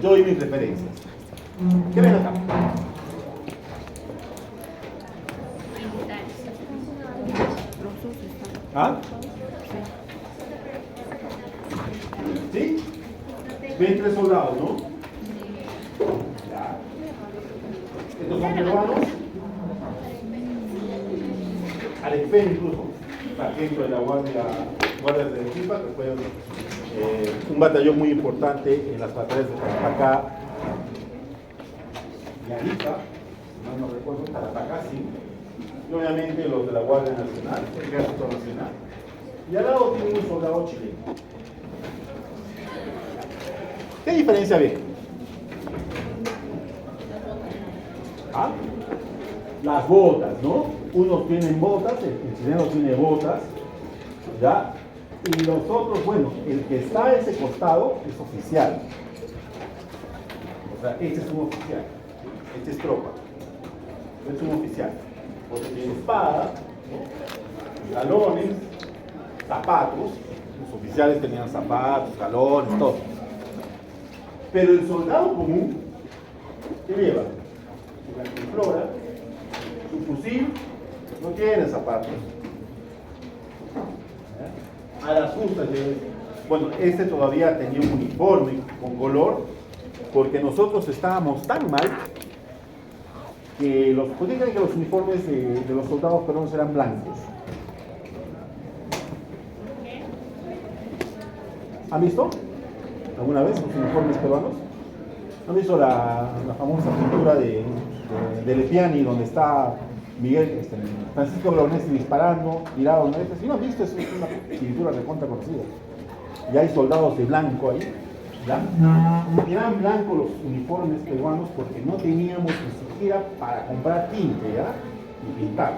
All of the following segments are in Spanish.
Yo doy mis referencias. ¿Qué ven acá? ¿Ah? ¿Sí? Ven 3 soldados, ¿no? Ya. Estos son peruanos. Arequipeños incluso. Sargento de la Guardia de Arequipa, que fue un batallón muy importante en las batallas de Tarapacá y Arica, no recuerdo, Tarapacá sí, y obviamente los de la Guardia Nacional, el Ejército Nacional. Y al lado tiene un soldado chileno. ¿Qué diferencia ve? ¿Ah? Las botas, ¿no? Unos tienen botas, el chileno tiene botas, ¿ya? Y los otros, bueno, el que está a ese costado es oficial. O sea, este es un oficial, este es tropa, este es un oficial. Porque tiene espada, ¿no? Galones, zapatos, los oficiales tenían zapatos, galones, todo. Pero el soldado común, ¿qué lleva? Su cantimplora, su fusil, no tiene zapatos. A las justas, bueno, este todavía tenía un uniforme con color, porque nosotros estábamos tan mal que ¿ustedes creen que los uniformes de los soldados peruanos eran blancos? ¿Han visto alguna vez los uniformes peruanos? ¿Han visto la famosa pintura de Lepiani, donde está Miguel, Francisco Bolognesi disparando, tirado? Si no han visto, es una pintura recontra conocida. Y hay soldados de blanco ahí. ¿Ya? Eran blancos los uniformes peruanos porque no teníamos ni siquiera para comprar tinte, ¿ya? Y pintar.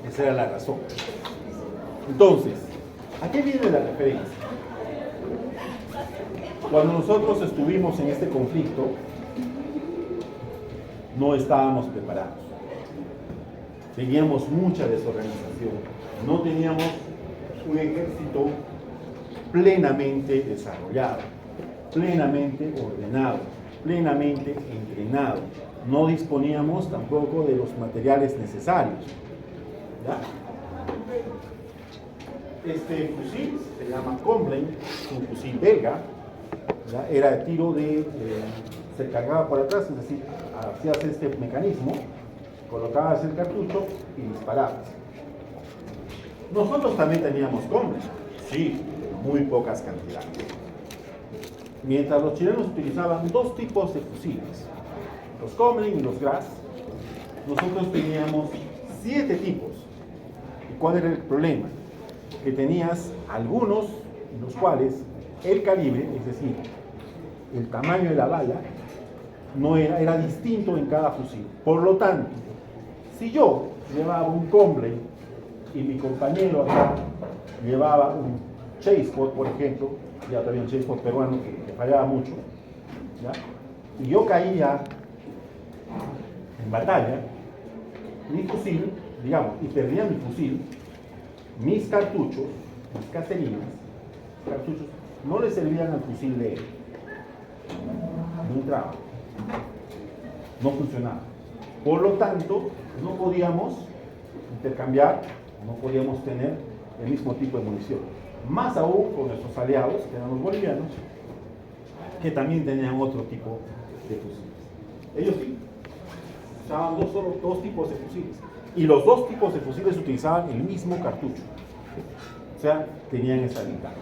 Esa era la razón. Entonces, ¿a qué viene la referencia? Cuando nosotros estuvimos en este conflicto, no estábamos preparados. Teníamos mucha desorganización. No teníamos un ejército plenamente desarrollado, plenamente ordenado, plenamente entrenado. No disponíamos tampoco de los materiales necesarios. ¿Ya? Este fusil se llama Comblin, un fusil belga, ¿ya? Era de tiro se cargaba por atrás, es decir, hacías este mecanismo, colocabas el cartucho y disparabas. Nosotros también teníamos Comblin, sí, muy pocas cantidades. Mientras los chilenos utilizaban 2 tipos de fusiles, los Comblin y los Gras, nosotros teníamos 7 tipos. ¿Y cuál era el problema? Que tenías algunos en los cuales el calibre, es decir, el tamaño de la bala, era distinto en cada fusil. Por lo tanto, si yo llevaba un Comblin y mi compañero acá llevaba un Chasepot, por ejemplo, ya había un Chasepot peruano que fallaba mucho, ¿ya? Y yo caía en batalla, mi fusil, digamos, y perdía mi fusil, mis cartuchos, mis caserinas, cartuchos, no le servían al fusil de él. No entraba, no funcionaba. Por lo tanto, no podíamos intercambiar, no podíamos tener el mismo tipo de munición. Más aún con nuestros aliados, que eran los bolivianos, que también tenían otro tipo de fusiles. Ellos sí, usaban solo 2 tipos de fusiles. Y los 2 tipos de fusiles utilizaban el mismo cartucho. O sea, tenían esa ventaja.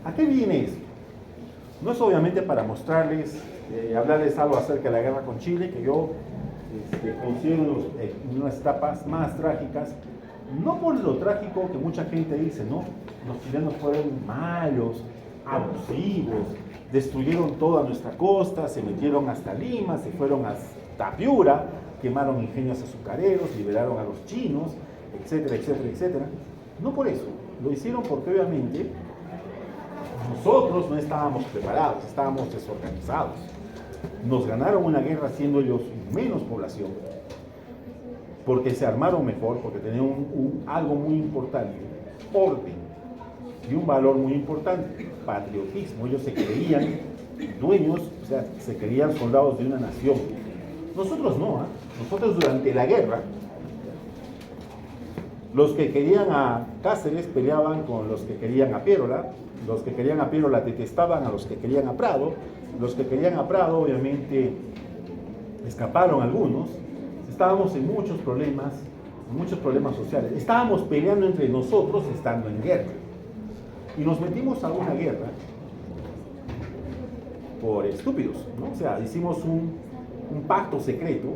¿A qué viene esto? No es obviamente para mostrarles, hablarles algo acerca de la guerra con Chile, que yo considero una de las etapas más trágicas, no por lo trágico que mucha gente dice, ¿no? Los chilenos fueron malos, abusivos, destruyeron toda nuestra costa, se metieron hasta Lima, se fueron hasta Piura, quemaron ingenios azucareros, liberaron a los chinos, etcétera, etcétera, etcétera. No por eso, lo hicieron porque obviamente nosotros no estábamos preparados, estábamos desorganizados. Nos ganaron una guerra siendo ellos menos población, porque se armaron mejor, porque tenían algo muy importante, orden, y un valor muy importante, patriotismo. Ellos se creían dueños, o sea, se creían soldados de una nación. Nosotros no, ¿eh? Nosotros durante la guerra, los que querían a Cáceres peleaban con los que querían a Piérola, los que querían a Piérola detestaban a los que querían a Prado, los que querían a Prado obviamente escaparon algunos, estábamos en muchos problemas sociales, estábamos peleando entre nosotros estando en guerra, y nos metimos a una guerra por estúpidos, ¿no? O sea, hicimos un pacto secreto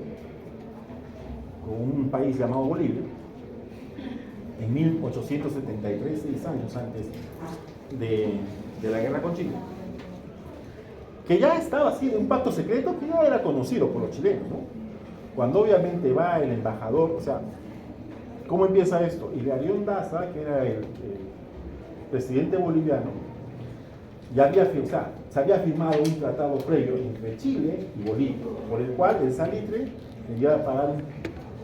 con un país llamado Bolivia, en 1873, 6 años antes de la guerra con Chile, que ya estaba así, un pacto secreto que ya era conocido por los chilenos, ¿no? Cuando obviamente va el embajador, o sea, ¿cómo empieza esto? Hilarión Daza, que era el presidente boliviano, ya había, o sea, se había firmado un tratado previo entre Chile y Bolivia, por el cual el salitre debía pagar un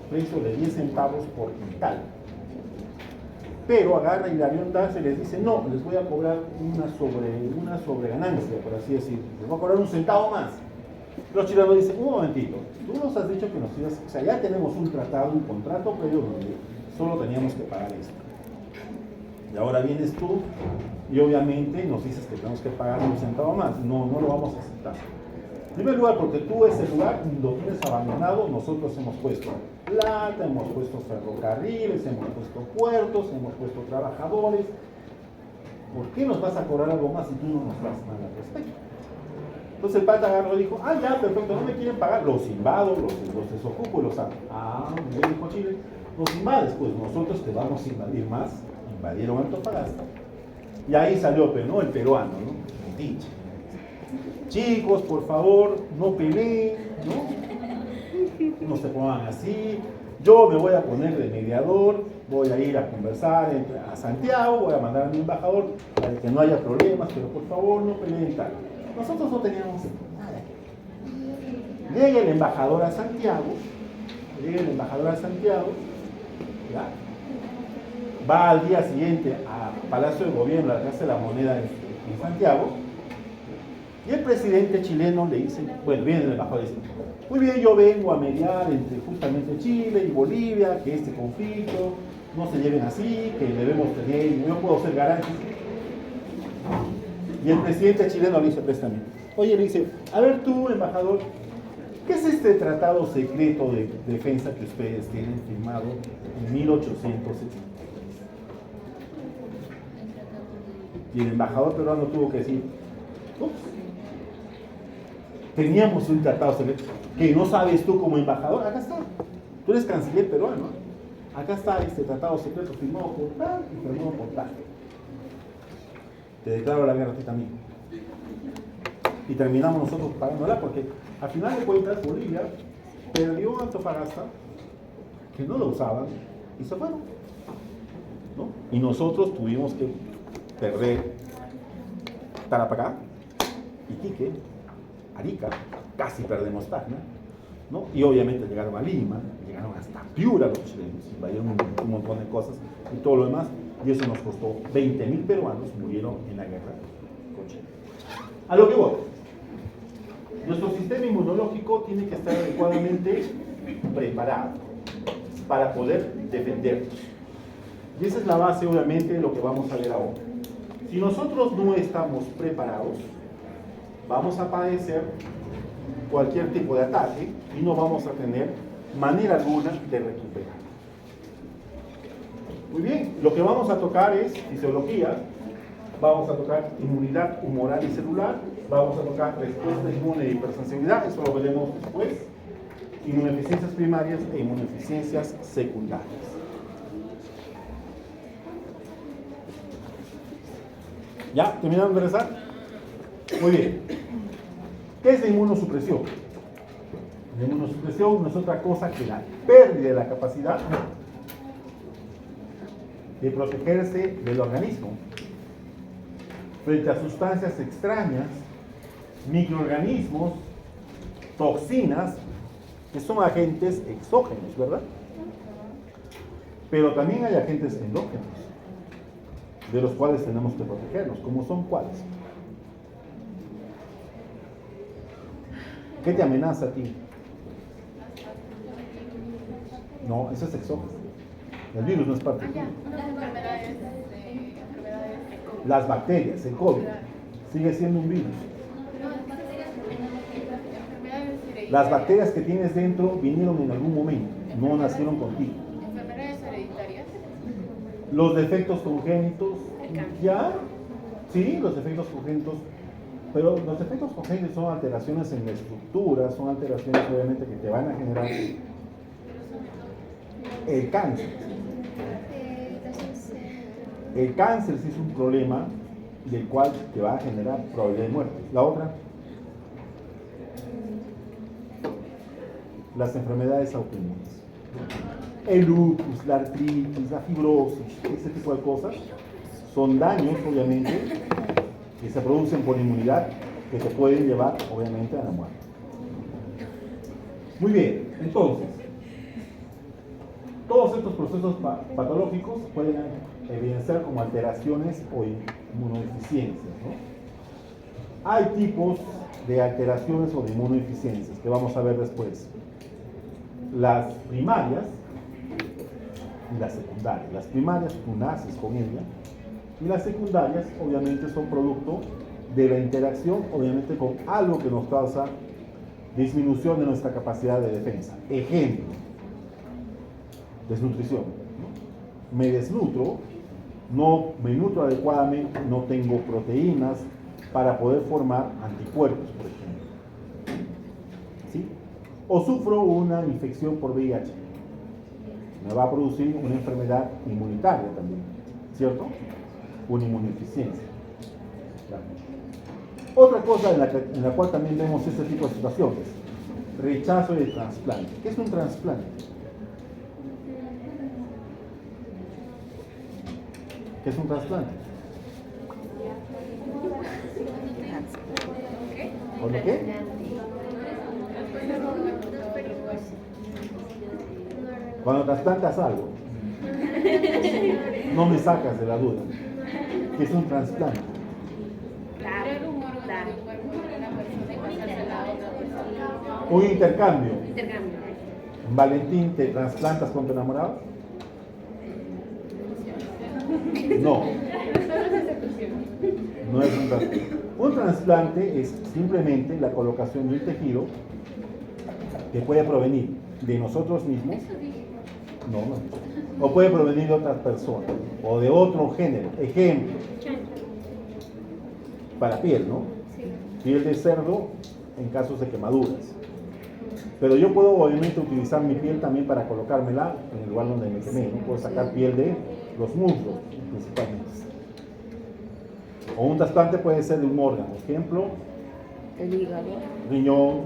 precio de 10 centavos por quintal. Pero agarra Hilarión Daza y les dice, no, les voy a cobrar una sobreganancia, por así decir, les voy a cobrar un centavo más. Los chilenos dicen, un momentito, tú nos has dicho que nos ibas, o sea, ya tenemos un tratado, un contrato previo donde solo teníamos que pagar esto. Y ahora vienes tú y obviamente nos dices que tenemos que pagar un centavo más. No, no lo vamos a aceptar. En primer lugar, porque tú ese lugar lo tienes abandonado, nosotros hemos puesto plata, hemos puesto ferrocarriles, hemos puesto puertos, hemos puesto trabajadores. ¿Por qué nos vas a cobrar algo más si tú no nos das nada al respecto? Entonces el pata agarró y dijo, ya, perfecto, no me quieren pagar, los invado, los desocupo y los saco. Me dijo Chile, los invades, pues nosotros te vamos a invadir más. Invadieron Antofagasta. Y ahí salió, pero no el peruano, ¿no? El dicho. Chicos, por favor, no peleen, ¿no? No se pongan así. Yo me voy a poner de mediador, voy a ir a conversar a Santiago, voy a mandar a mi embajador para que no haya problemas, pero por favor no peleen tal. Nosotros no teníamos nada. Llega el embajador a Santiago, ¿ya? Va al día siguiente a Palacio de Gobierno, a la Casa de la Moneda en Santiago, y el presidente chileno le dice, bueno, viene el embajador y dice, muy bien, yo vengo a mediar entre justamente Chile y Bolivia, que este conflicto no se lleven así, que debemos tener, yo puedo ser garante. Y el presidente chileno le dice, préstame. Oye, le dice, a ver tú, embajador, ¿qué es este tratado secreto de defensa que ustedes tienen firmado en 1870? Y el embajador peruano tuvo que decir, ups, teníamos un tratado secreto que no sabes tú como embajador, acá está. Tú eres canciller peruano, acá está este tratado secreto firmado por tal y firmado por tal. Te declaro la guerra a ti también. Y terminamos nosotros pagándola porque al final de cuentas Bolivia perdió Antofagasta, que no lo usaban, y se fueron, ¿no? Y nosotros tuvimos que perder Tarapacá, Iquique, Arica, casi perdemos Tacna, ¿no? Y obviamente llegaron a Lima, llegaron hasta Piura los chilenos, invadieron un montón de cosas y todo lo demás, y eso nos costó 20.000 peruanos murieron en la guerra con Chile. A lo que voy, nuestro sistema inmunológico tiene que estar adecuadamente preparado para poder defendernos. Y esa es la base, obviamente, de lo que vamos a ver ahora. Si nosotros no estamos preparados, vamos a padecer cualquier tipo de ataque y no vamos a tener manera alguna de recuperar. Muy bien, lo que vamos a tocar es fisiología, vamos a tocar inmunidad humoral y celular, vamos a tocar respuesta inmune y hipersensibilidad, eso lo veremos después, inmunodeficiencias primarias e inmunodeficiencias secundarias. ¿Ya? ¿Terminaron de rezar? Muy bien. ¿Qué es la inmunosupresión? La inmunosupresión no es otra cosa que la pérdida de la capacidad de protegerse del organismo frente a sustancias extrañas, microorganismos, toxinas, que son agentes exógenos, ¿verdad? Pero también hay agentes endógenos, de los cuales tenemos que protegernos. ¿Cómo son cuáles? ¿Qué te amenaza a ti? No, eso es exógeno. El virus no es parte de ti. Las bacterias, el COVID, sigue siendo un virus. Las bacterias que tienes dentro vinieron en algún momento, no nacieron contigo. ¿Enfermedades hereditarias? Los defectos congénitos, ya, sí, los defectos congénitos, pero los defectos congénitos son alteraciones en la estructura, son alteraciones obviamente que te van a generar el cáncer. El cáncer sí es un problema del cual te va a generar probabilidad de muerte. La otra, las enfermedades autoinmunes. El lupus, la artritis, la fibrosis, ese tipo de cosas son daños, obviamente, que se producen por inmunidad que te pueden llevar, obviamente, a la muerte. Muy bien, entonces, todos estos procesos patológicos pueden evidenciar como alteraciones o inmunodeficiencias, ¿no? Hay tipos de alteraciones o de inmunodeficiencias que vamos a ver después. Las primarias y las secundarias. Las primarias tú naces con ella y las secundarias obviamente son producto de la interacción obviamente con algo que nos causa disminución de nuestra capacidad de defensa. Ejemplo, desnutrición, ¿no? Me desnutro, no me nutro adecuadamente, no tengo proteínas para poder formar anticuerpos, por ejemplo. ¿Sí? O sufro una infección por VIH. Me va a producir una enfermedad inmunitaria también, ¿cierto? Una inmunodeficiencia. Claro. Otra cosa en la cual también vemos este tipo de situaciones, rechazo de trasplante. ¿Qué es un trasplante? ¿Qué es un trasplante? ¿O lo qué? Cuando trasplantas algo, no me sacas de la duda. ¿Qué es un trasplante? Traer un órgano del cuerpo de una persona y pasársela a otra persona. Un intercambio. Intercambio. Valentín, ¿te trasplantas con tu enamorado? No. No es un trasplante. Un trasplante es simplemente la colocación de un tejido que puede provenir de nosotros mismos. No. O puede provenir de otras personas o de otro género. Ejemplo, para piel, ¿no? Piel de cerdo en casos de quemaduras. Pero yo puedo obviamente utilizar mi piel también para colocármela en el lugar donde me quemé, ¿no? Puedo sacar piel de los muslos principalmente. O un trasplante puede ser de un órgano, ejemplo, El hígado. riñón,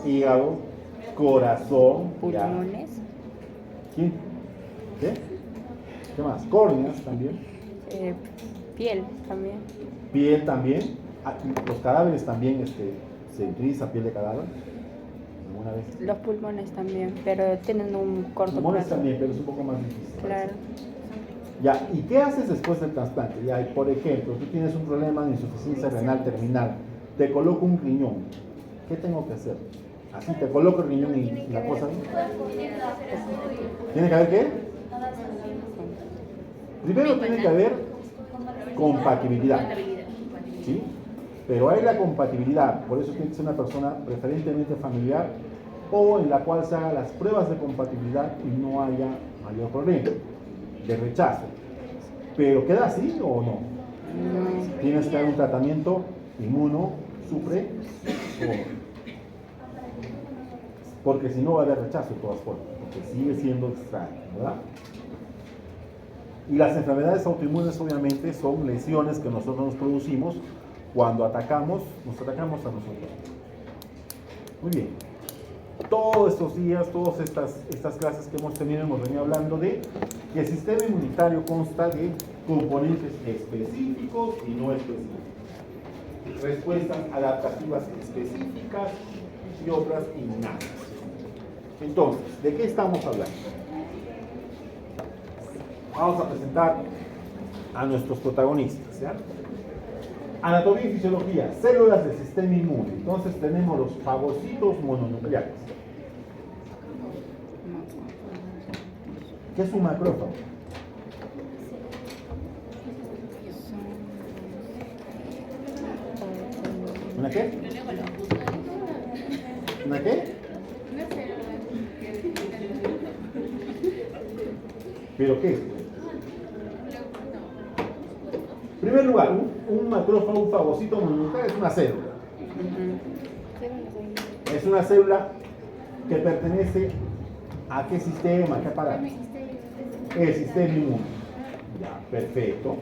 hígado, corazón, Pulmones. ¿quién? ¿Qué? ¿Qué más? Córneas también, Piel también. piel también. Los cadáveres también se utiliza piel de cadáver. ¿Alguna vez? Los pulmones también, pero tienen un corto Pulmones plazo. también, pero es un poco más difícil. Claro. Ya, ¿y qué haces después del trasplante? Ya, por ejemplo, tú tienes un problema de insuficiencia renal terminal, te coloco un riñón, ¿qué tengo que hacer? Así, te coloco el riñón y la cosa. ¿Tiene que haber qué? Primero tiene que haber compatibilidad, ¿sí? Pero hay la compatibilidad, por eso tiene que ser una persona preferentemente familiar o en la cual se hagan las pruebas de compatibilidad y no haya mayor problema de rechazo. Pero ¿queda así o no? Tienes que dar un tratamiento inmunosupresor, porque si no va a haber rechazo de todas formas, porque sigue siendo extraño, ¿verdad? Y las enfermedades autoinmunes obviamente son lesiones que nosotros nos producimos cuando nos atacamos a nosotros. Muy bien. Todos estos días, todas estas clases que hemos tenido, hemos venido hablando de que el sistema inmunitario consta de componentes específicos y no específicos. Respuestas adaptativas específicas y otras innatas. Entonces, ¿de qué estamos hablando? Vamos a presentar a nuestros protagonistas, ¿ya? Anatomía y fisiología, células del sistema inmune. Entonces tenemos los fagocitos mononucleares. ¿Qué es un macrófago? ¿Una qué? ¿Una qué? ¿Pero qué es? En primer lugar, un macrófago, un fagocito mononuclear es una célula. Es una célula que pertenece a qué sistema, a qué aparato. El sistema inmune. Ya, perfecto.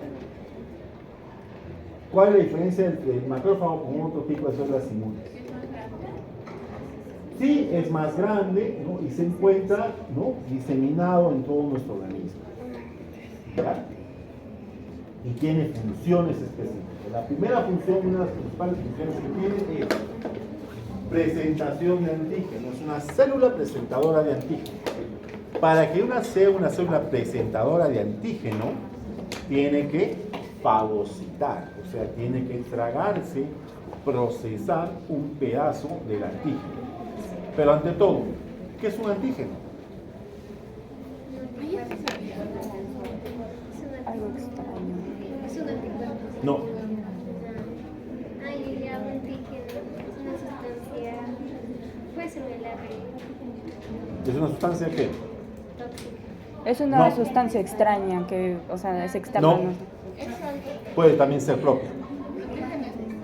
¿Cuál es la diferencia entre el macrófago con otro tipo de células inmunes? Sí, es más grande, ¿no? Y se encuentra, ¿no?, diseminado en todo nuestro organismo. ¿Ya? Y tiene funciones específicas. La primera función, una de las principales funciones que tiene es presentación de antígeno. Es una célula presentadora de antígeno. Para que sea una célula presentadora de antígeno, tiene que fagocitar, o sea, tiene que tragarse, procesar un pedazo del antígeno. Pero ante todo, ¿qué es un antígeno? Algo extraño. Es un anticuerpo. No, Ay, ya un antígeno es una sustancia, puede ser el es una sustancia que tóxica. Es una No. sustancia extraña que, o sea, es externa. No. ¿no? puede también ser propia.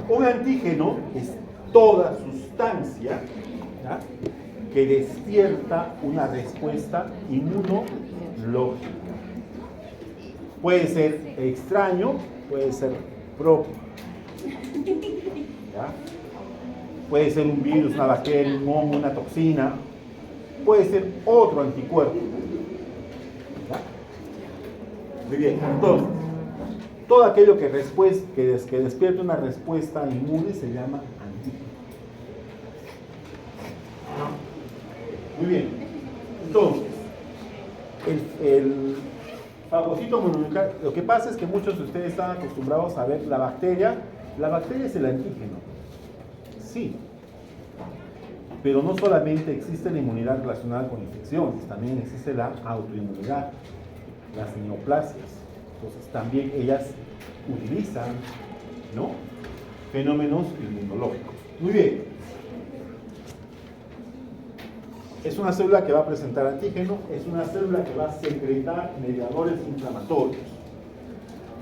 Un antígeno es toda sustancia, ¿ya?, que despierta una respuesta inmunológica. Puede ser extraño, puede ser propio. ¿Ya? Puede ser un virus, una bacteria, un hongo, una toxina. Puede ser otro anticuerpo. ¿Ya? Muy bien, entonces, todo aquello que despierte una respuesta inmune se llama antígeno. Muy bien, entonces, el fagocito mononuclear, lo que pasa es que muchos de ustedes están acostumbrados a ver la bacteria es el antígeno, sí, pero no solamente existe la inmunidad relacionada con infecciones, también existe la autoinmunidad, las neoplasias. Entonces también ellas utilizan, ¿no?, fenómenos inmunológicos. Muy bien. Es una célula que va a presentar antígeno, es una célula que va a secretar mediadores inflamatorios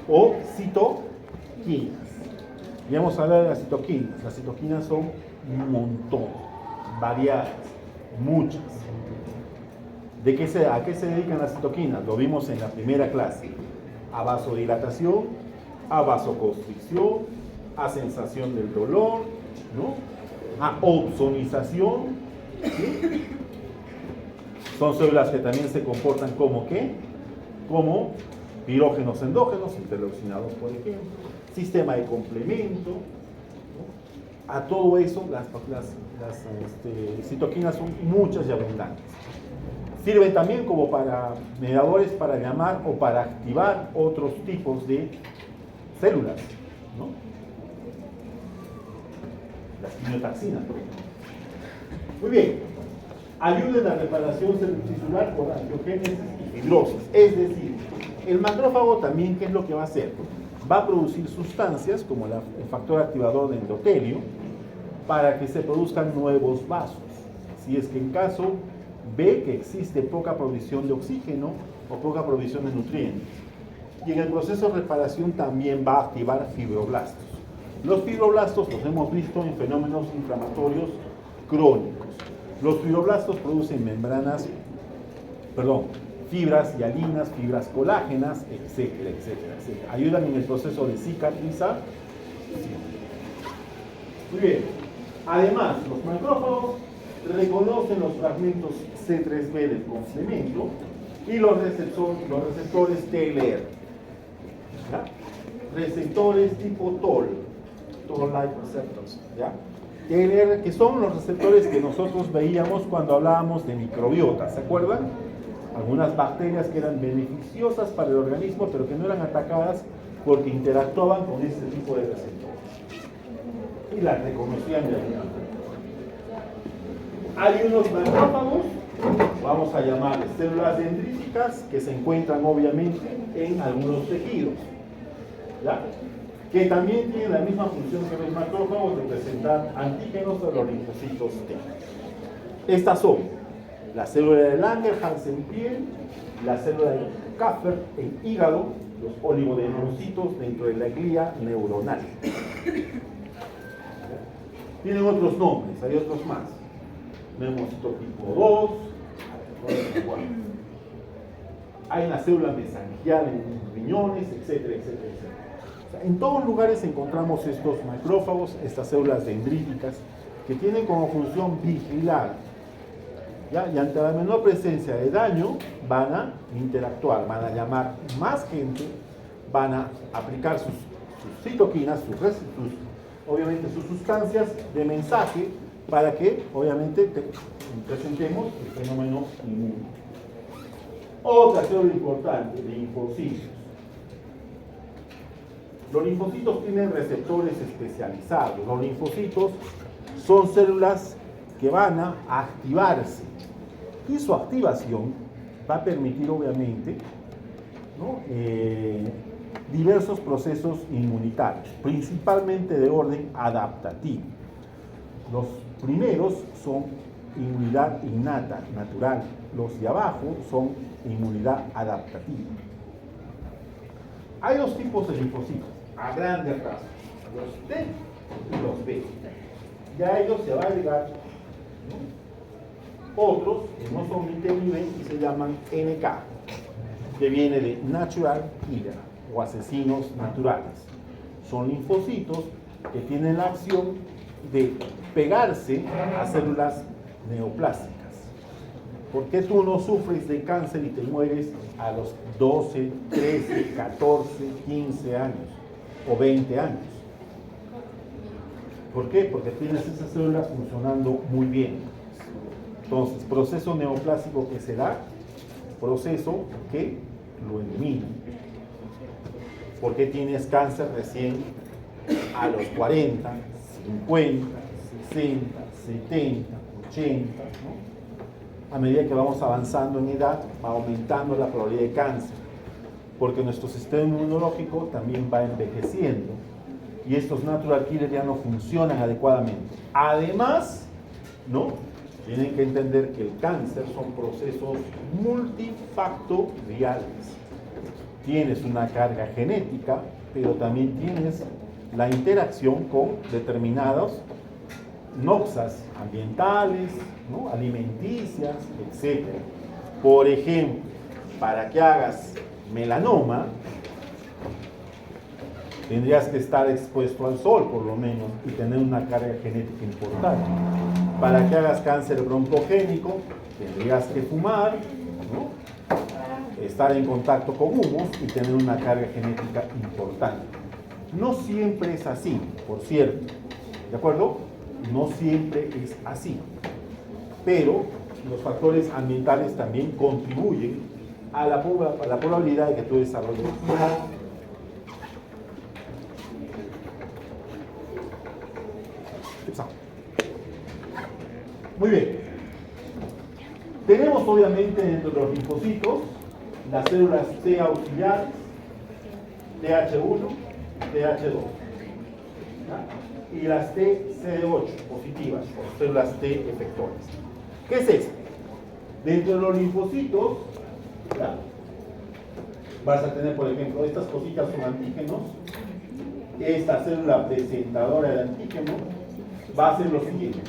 o citoquinas. Ya hemos hablado de las citoquinas. Las citoquinas son un montón, variadas, muchas. ¿A qué se dedican las citoquinas? Lo vimos en la primera clase. A vasodilatación, a vasoconstricción, a sensación del dolor, ¿no?, a opsonización, ¿sí? Son células que también se comportan como ¿qué? Como pirógenos endógenos, interleucinados por ejemplo, sistema de complemento, ¿no? A todo eso las citoquinas son muchas y abundantes. Sirven también como mediadores para llamar o para activar otros tipos de células, ¿no? Las quimiotaxinas, por ejemplo. Muy bien. Ayuda en la reparación tisular por angiogénesis y fibrosis. Es decir, el macrófago también, ¿qué es lo que va a hacer? Va a producir sustancias como el factor activador de endotelio para que se produzcan nuevos vasos. Si es que en caso ve que existe poca provisión de oxígeno o poca provisión de nutrientes. Y en el proceso de reparación también va a activar fibroblastos. Los fibroblastos los hemos visto en fenómenos inflamatorios crónicos. Los fibroblastos producen fibras hialinas, fibras colágenas, etcétera, etcétera, etcétera. Ayudan en el proceso de cicatrización. Muy bien. Además, los macrófagos reconocen los fragmentos C3b del complemento y los receptores TLR. ¿Ya? Receptores tipo Toll-like receptors. ¿Ya? TLR, que son los receptores que nosotros veíamos cuando hablábamos de microbiota, ¿se acuerdan? Algunas bacterias que eran beneficiosas para el organismo, pero que no eran atacadas porque interactuaban con este tipo de receptores. y las reconocían de alguna manera. Hay unos macrófagos, vamos a llamarles células dendríticas, que se encuentran obviamente en algunos tejidos, ¿ya? Que también tienen la misma función que los macrófagos de presentar antígenos de los linfocitos T. Estas son la célula de Langerhans en piel, la célula de Kupffer en hígado, los oligodendrocitos dentro de la glía neuronal. Tienen otros nombres, hay otros más. Nemocito tipo 2, hay una célula mesangial en los riñones, etcétera, etcétera, etcétera. O sea, en todos lugares encontramos estos macrófagos, estas células dendríticas, que tienen como función vigilar, ¿ya? Y ante la menor presencia de daño van a interactuar, van a llamar más gente, van a aplicar sus citoquinas, obviamente sus sustancias de mensaje, para que obviamente presentemos el fenómeno inmune. Otra célula importante, linfocitos. Los linfocitos tienen receptores especializados. Los linfocitos son células que van a activarse, y su activación va a permitir obviamente, ¿no? Diversos procesos inmunitarios, principalmente de orden adaptativo. Los primeros son inmunidad innata, natural. Los de abajo son inmunidad adaptativa. Hay dos tipos de linfocitos, a grandes rasgos, los T y los B. Y a ellos se va a agregar, ¿no?, otros que no son ni T ni B y se llaman NK, que viene de Natural Killer o asesinos naturales. Son linfocitos que tienen la acción de pegarse a células neoplásicas. ¿Por qué tú no sufres de cáncer y te mueres a los 12, 13, 14, 15 años o 20 años? ¿Por qué? Porque tienes esas células funcionando muy bien. Entonces, proceso neoplásico que se da, proceso que lo elimina. ¿Por qué tienes cáncer recién a los 40, 50, 60, 70, 80, ¿no? A medida que vamos avanzando en edad, va aumentando la probabilidad de cáncer, porque nuestro sistema inmunológico también va envejeciendo y estos natural killers ya no funcionan adecuadamente. Además, ¿no?, tienen que entender que el cáncer son procesos multifactoriales. Tienes una carga genética, pero también tienes la interacción con determinados noxas ambientales, ¿no?, alimenticias, etc. Por ejemplo, para que hagas melanoma, tendrías que estar expuesto al sol, por lo menos, y tener una carga genética importante. Para que hagas cáncer broncogénico, tendrías que fumar, ¿no?, estar en contacto con humos y tener una carga genética importante. No siempre es así, por cierto, ¿de acuerdo? No siempre es así, pero los factores ambientales también contribuyen a la probabilidad de que tú desarrolles. Muy bien. Tenemos obviamente dentro de los linfocitos las células T auxiliares, TH1, TH2, ¿ya?, y las TCD8 positivas, o células T efectores. ¿Qué es esto? Dentro de los linfocitos, ¿ya?, vas a tener, por ejemplo, estas cositas son antígenos. Esta célula presentadora de antígeno va a hacer lo siguiente: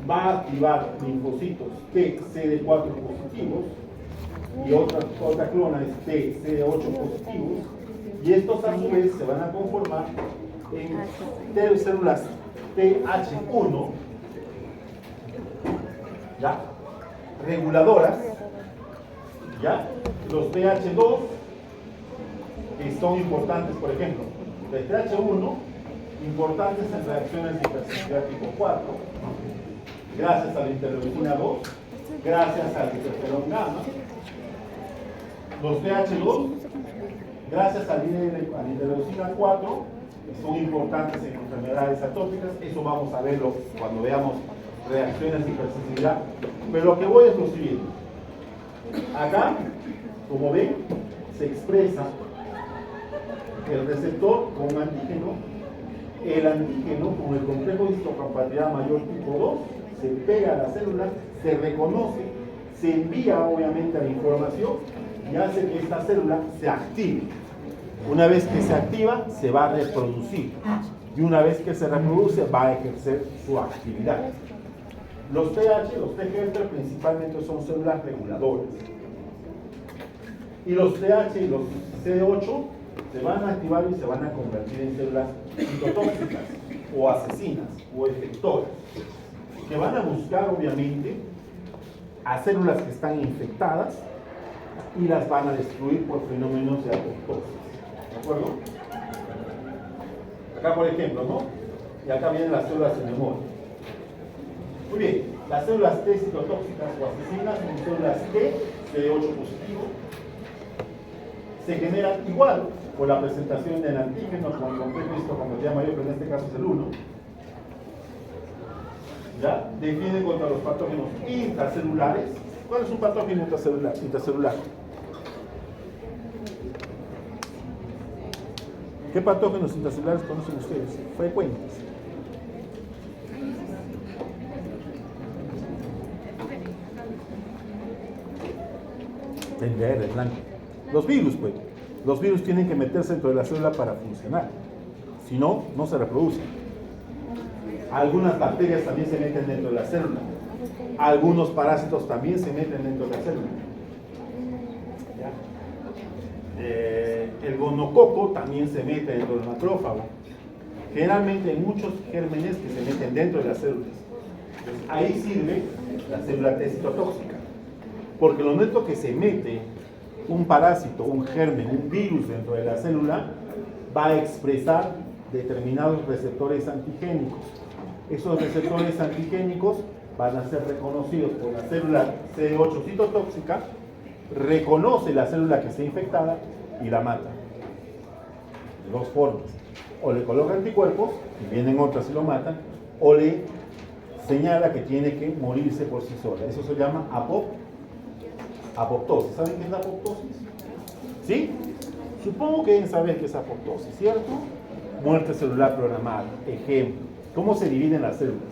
va a activar linfocitos TCD4 positivos y otra clona es TCD8 positivos, y estos a su vez se van a conformar en células TH1, ¿ya?, reguladoras, ¿ya? Los TH2, que son importantes, por ejemplo, el TH1, importantes en reacciones de hipersensibilidad tipo 4, gracias a la interleucina 2, gracias al interferón gamma. Los TH2, gracias a la interleucina 4, son importantes en enfermedades atópicas. Eso vamos a verlo cuando veamos reacciones de hipersensibilidad. Pero lo que voy es lo siguiente. Acá, como ven, se expresa el receptor con un antígeno. El antígeno con el complejo de histocompatibilidad mayor tipo 2 se pega a la célula, se reconoce, se envía obviamente la información y hace que esta célula se active. Una vez que se activa, se va a reproducir. Y una vez que se reproduce, va a ejercer su actividad. Los TH, los TGF principalmente son células reguladoras. Y los TH y los CD8 se van a activar y se van a convertir en células citotóxicas o asesinas o efectoras, que van a buscar obviamente a células que están infectadas y las van a destruir por fenómenos de apoptosis. ¿De acuerdo? Acá por ejemplo, ¿no? Y acá vienen las células de memoria. Muy bien, las células T citotóxicas o asesinas son células T, CD8 positivo. Se generan igual por la presentación del antígeno con el complejo de histocompatibilidad mayor, pero en este caso es el 1. ¿Ya? Defienden contra los patógenos intracelulares. ¿Cuál es un patógeno intracelular? ¿Qué patógenos intracelulares conocen ustedes? Frecuentes. El verde, el blanco. Los virus, pues. Los virus tienen que meterse dentro de la célula para funcionar. Si no, no se reproducen. Algunas bacterias también se meten dentro de la célula. Algunos parásitos también se meten dentro de la célula. El gonococo también se mete dentro del macrófago. Generalmente hay muchos gérmenes que se meten dentro de las células. Entonces, ahí sirve la célula T citotóxica. Porque lo momento que se mete un parásito, un germen, un virus dentro de la célula, va a expresar determinados receptores antigénicos. Esos receptores antigénicos van a ser reconocidos por la célula CD8 citotóxica, reconoce la célula que está infectada y la mata. De dos formas. O le coloca anticuerpos, y vienen otras y lo matan, o le señala que tiene que morirse por sí sola. Eso se llama apoptosis. ¿Saben qué es la apoptosis? ¿Sí? Supongo que deben saber qué es apoptosis, ¿cierto? Muerte celular programada. Ejemplo. ¿Cómo se dividen las células?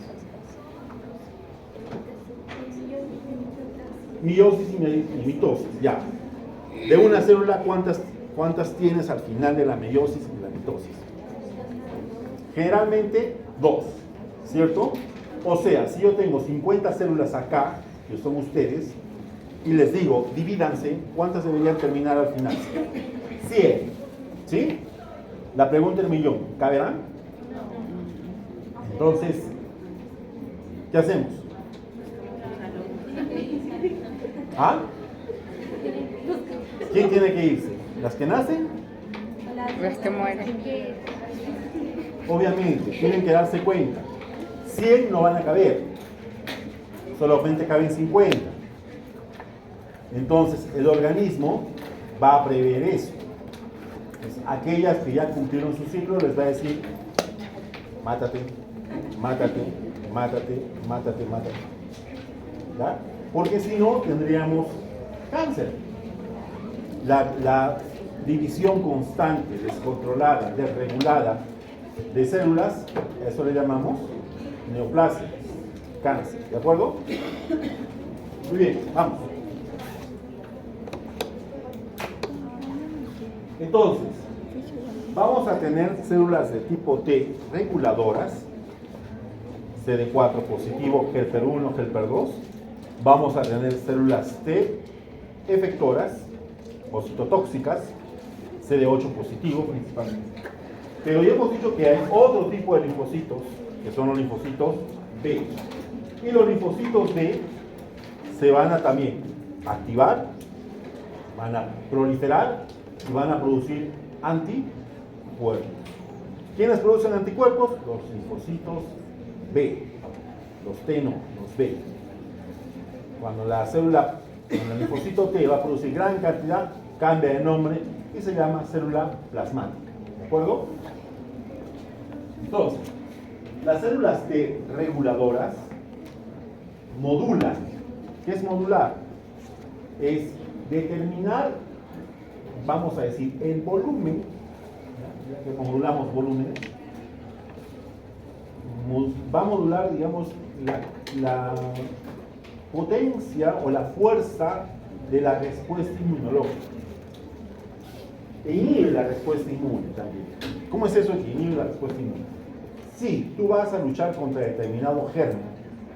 Meiosis y mitosis, ya. De una célula, ¿cuántas tienes al final de la meiosis y la mitosis? Generalmente 2, ¿cierto? O sea, si yo tengo 50 células acá, que son ustedes, y les digo, divídanse, ¿cuántas deberían terminar al final? 100, ¿sí? La pregunta del millón, ¿caberán? Entonces, ¿qué hacemos? ¿Ah? ¿Quién tiene que irse? ¿Las que nacen? Las que mueren. Obviamente, tienen que darse cuenta. 100 no van a caber. Solamente caben 50. Entonces, el organismo va a prever eso. Entonces, aquellas que ya cumplieron su ciclo les va a decir, mátate, mátate, mátate, mátate, mátate. ¿Ya? Porque si no, tendríamos cáncer. La división constante, descontrolada, desregulada de células, a eso le llamamos neoplasia, cáncer. ¿De acuerdo? Muy bien, vamos. Entonces, vamos a tener células de tipo T reguladoras, CD4 positivo, helper 1, helper 2. Vamos a tener células T efectoras o citotóxicas, CD8 positivo principalmente. Pero ya hemos dicho que hay otro tipo de linfocitos, que son los linfocitos B. Y los linfocitos B se van a también activar, van a proliferar y van a producir anticuerpos. ¿Quiénes producen anticuerpos? Los linfocitos B. Los T no, los B. Cuando el linfocito T va a producir gran cantidad, cambia de nombre y se llama célula plasmática. ¿De acuerdo? Entonces, las células T reguladoras modulan. ¿Qué es modular? Es determinar, vamos a decir, el volumen, ya que modulamos volúmenes, va a modular, digamos, la potencia o la fuerza de la respuesta inmunológica. E inhibe la respuesta inmune también. ¿Cómo es eso que inhibe la respuesta inmune? Sí, tú vas a luchar contra determinado germen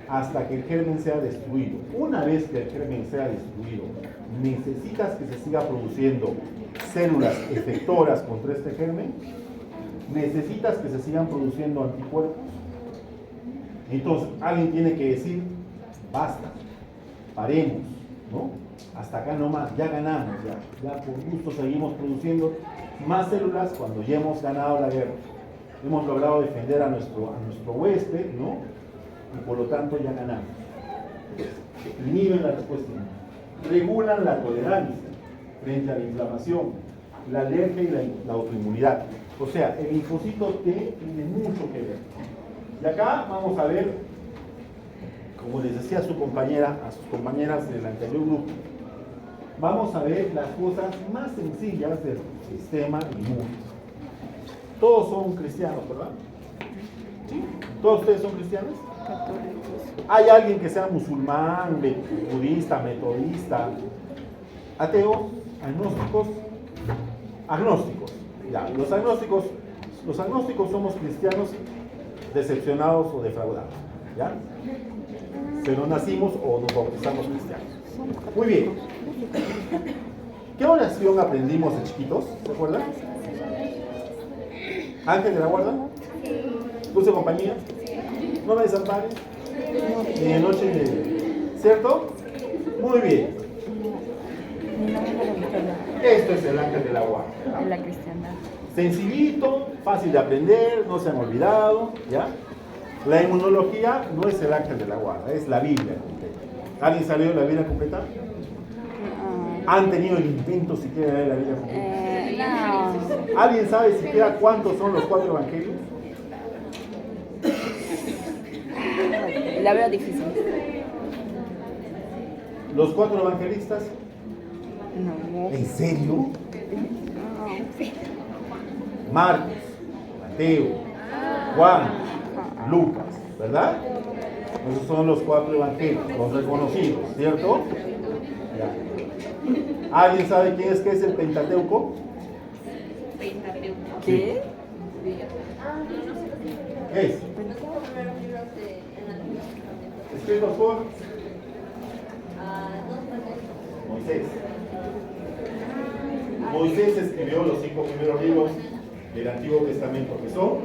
hasta que el germen sea destruido. Una vez que el germen sea destruido, necesitas que se siga produciendo células efectoras contra este germen, necesitas que se sigan produciendo anticuerpos. Entonces, alguien tiene que decir, basta, paremos, ¿no? Hasta acá nomás, ya ganamos, ya por gusto seguimos produciendo más células cuando ya hemos ganado la guerra. Hemos logrado defender a nuestro huésped, ¿no? Y por lo tanto ya ganamos. Inhiben la respuesta inmune. Regulan la tolerancia frente a la inflamación, la alergia y la autoinmunidad. O sea, el linfocito T tiene mucho que ver. Y acá vamos a ver, como les decía a sus compañeras del anterior grupo, vamos a ver las cosas más sencillas del sistema inmune. Todos son cristianos, ¿verdad? ¿Sí? ¿Todos ustedes son cristianos? ¿Hay alguien que sea musulmán, budista, metodista, ateo, agnósticos? Agnósticos. Ya, los agnósticos somos cristianos decepcionados o defraudados. ¿Ya? Pero nacimos o nos bautizamos cristianos. Muy bien. ¿Qué oración aprendimos de chiquitos? ¿Se acuerdan? ¿Ángel de la guarda? ¿Dulce compañía? ¿No me desampares? Ni de noche ni de día. ¿Cierto? Muy bien. Esto es el ángel de la guarda. La cristiandad. Sencillito, fácil de aprender, no se han olvidado, ¿ya? La inmunología no es el ángel de la guarda, es la Biblia completa. ¿Alguien salió de la Biblia completa? ¿Han tenido el intento siquiera de leer la Biblia completa? No. ¿Alguien sabe siquiera cuántos son los 4 evangelios? La veo difícil. ¿Los 4 evangelistas? No. ¿En serio? Marcos, Mateo, Juan, Lucas, ¿verdad? Esos son los 4 evangelios, los reconocidos, ¿cierto? Ya. ¿Alguien sabe qué es el Pentateuco? ¿Qué? ¿Qué es? Escritos por Moisés. Moisés escribió los 5 primeros libros del Antiguo Testamento, que son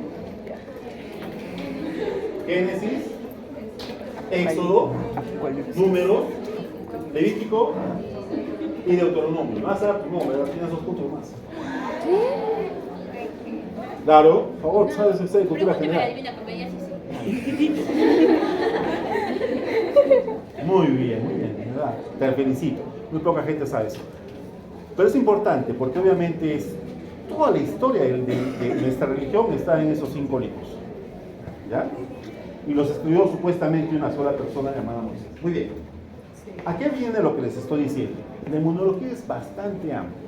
Génesis, Éxodo, Números, Levítico y Deuteronomio. No vas a dar tu nombre, tienes 2 puntos más. Claro, por favor, sabes usted de cultura general. Muy bien, ¿verdad? Te felicito. Muy poca gente sabe eso. Pero es importante porque obviamente es toda la historia de nuestra religión está en esos 5 libros. ¿Ya? Y los escribió supuestamente una sola persona llamada Moisés. Muy bien. ¿A qué viene lo que les estoy diciendo? La inmunología es bastante amplia.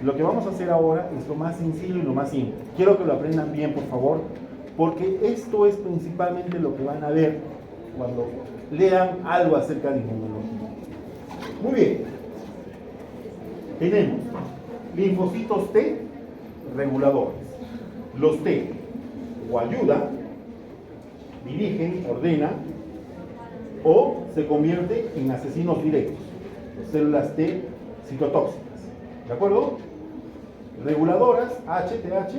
Lo que vamos a hacer ahora es lo más sencillo y lo más simple. Quiero que lo aprendan bien, por favor, porque esto es principalmente lo que van a ver cuando lean algo acerca de inmunología. Muy bien. Tenemos linfocitos T reguladores. Los T o ayudan, dirigen, ordenan o se convierten en asesinos directos. Las células T citotóxicas. ¿De acuerdo? Reguladoras, HTH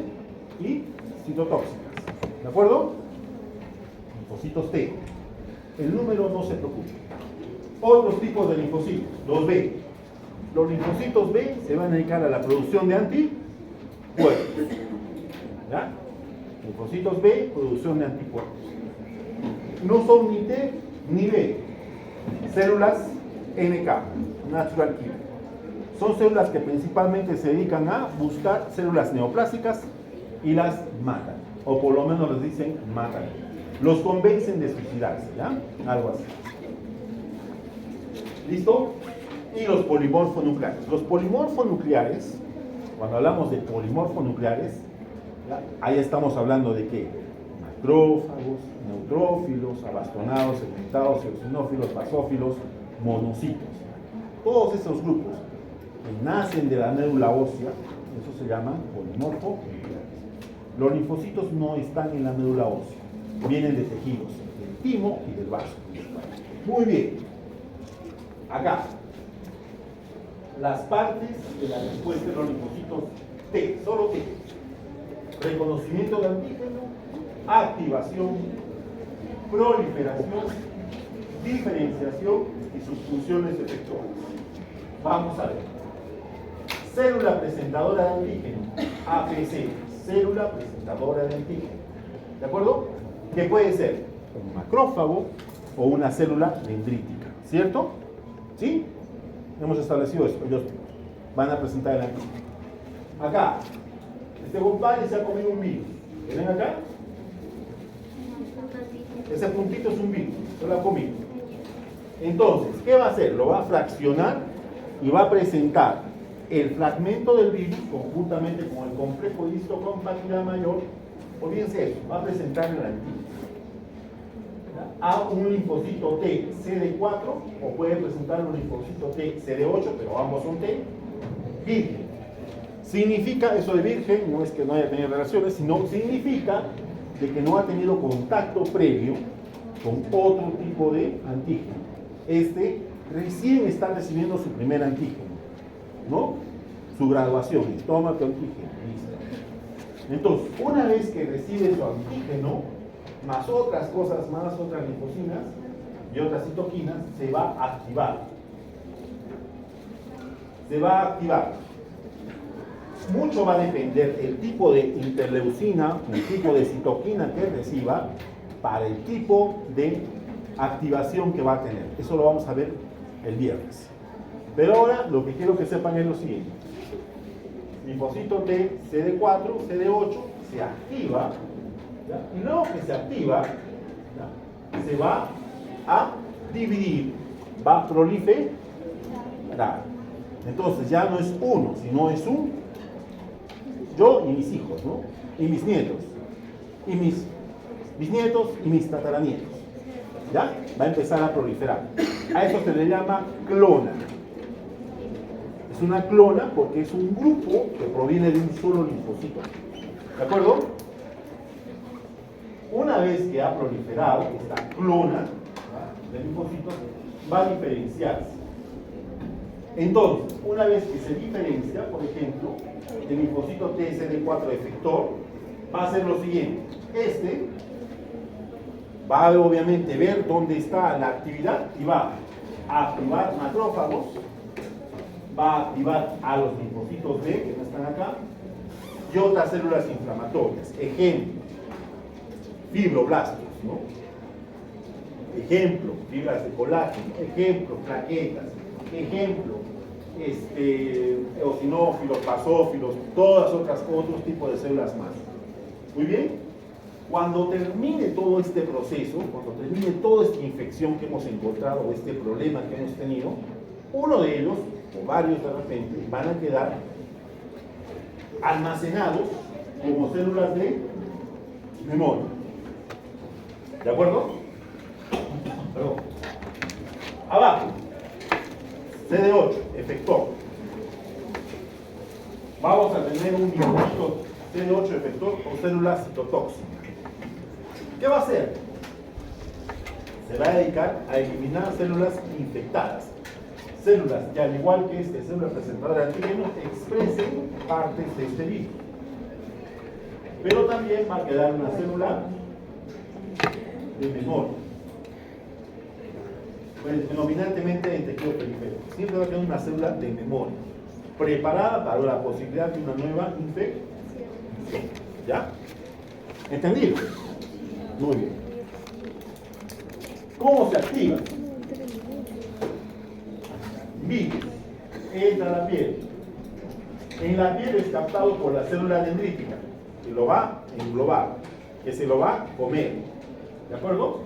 y citotóxicas. ¿De acuerdo? Linfocitos T. El número no se preocupe. Otros tipos de linfocitos, los B. Los linfocitos B se van a dedicar a la producción de anticuerpos. ¿Ya? Linfocitos B, producción de anticuerpos. No son ni T ni B. Células NK, Natural Killer. Son células que principalmente se dedican a buscar células neoplásicas y las matan. o por lo menos les dicen matan. Los convencen de suicidarse, ¿ya? Algo así. ¿Listo? Y los polimorfonucleares. Los polimorfonucleares, cuando hablamos de polimorfonucleares, ¿ya? Ahí estamos hablando de qué: macrófagos, neutrófilos, abastonados, segmentados, eosinófilos, basófilos, monocitos. Todos esos grupos que nacen de la médula ósea, eso se llama polimorfonucleares. Los linfocitos no están en la médula ósea, vienen de tejidos, del timo y del vaso. Muy bien. Acá, las partes de la respuesta de los linfocitos T, solo T. Reconocimiento de antígeno, activación, proliferación, diferenciación y sus funciones efectuadas. Vamos a ver. Célula presentadora de antígeno, APC, célula presentadora de antígeno. ¿De acuerdo? Que puede ser un macrófago o una célula dendrítica, ¿cierto? ¿Sí? Hemos establecido esto. Ellos van a presentar el antígeno. Acá, este compadre se ha comido un virus. ¿Ven acá? Ese puntito es un virus, se lo ha comido. Entonces, ¿qué va a hacer? Lo va a fraccionar y va a presentar el fragmento del virus conjuntamente con el complejo de histocompatibilidad mayor, o bien sea eso, va a presentar el antígeno a un linfocito T CD4 o puede presentar un linfocito T CD8, pero ambos son T virgen. Significa, eso de virgen no es que no haya tenido relaciones, sino significa de que no ha tenido contacto previo con otro tipo de antígeno. Este recién está recibiendo su primer antígeno, ¿no? Su graduación, estómago, antígeno, listo. Entonces, una vez que recibe su antígeno, más otras cosas más, otras linfocinas y otras citoquinas, se va a activar. Se va a activar. Mucho va a depender el tipo de interleucina, el tipo de citoquina que reciba, para el tipo de activación que va a tener. Eso lo vamos a ver el viernes. Pero ahora lo que quiero que sepan es lo siguiente. Linfocito T, CD4, CD8, se activa, ¿ya? Y luego que se activa, ¿ya? Se va a dividir, va a proliferar. Entonces ya no es uno, sino es un yo y mis hijos, ¿no? Y mis nietos, y mis bisnietos y mis tataranietos. ¿Ya? Va a empezar a proliferar. A eso se le llama clona. Es una clona porque es un grupo que proviene de un solo linfocito. ¿De acuerdo? Una vez que ha proliferado esta clona de linfocitos, va a diferenciarse. Entonces, una vez que se diferencia, por ejemplo, el linfocito TSD4 efector, va a hacer lo siguiente. Este va a obviamente ver dónde está la actividad y va a activar macrófagos, va a activar a los linfocitos B, que no están acá, y otras células inflamatorias. Ejemplo, fibroblastos, ¿no? Ejemplo, fibras de colágeno. Ejemplo, plaquetas. Ejemplo, eosinófilos, basófilos, otros tipos de células más. Muy bien. Cuando termine todo este proceso, cuando termine toda esta infección que hemos encontrado, este problema que hemos tenido, uno de ellos, o varios de repente, van a quedar almacenados como células de memoria. ¿De acuerdo? Perdón. Abajo, CD8, efector. Vamos a tener un linfocito CD8 efector o célula citotóxica. ¿Qué va a hacer? Se va a dedicar a eliminar células infectadas. Células que, al igual que célula presentadora de antígeno, expresen partes de este virus. Pero también va a quedar una célula de memoria. Predominantemente en tejido periférico. Siempre va a quedar una célula de memoria, preparada para la posibilidad de una nueva infección. ¿Ya? ¿Entendido? Muy bien. ¿Cómo se activa? Virus. Entra a la piel. En la piel es captado por la célula dendrítica, que lo va a englobar. que se lo va a comer. ¿De acuerdo?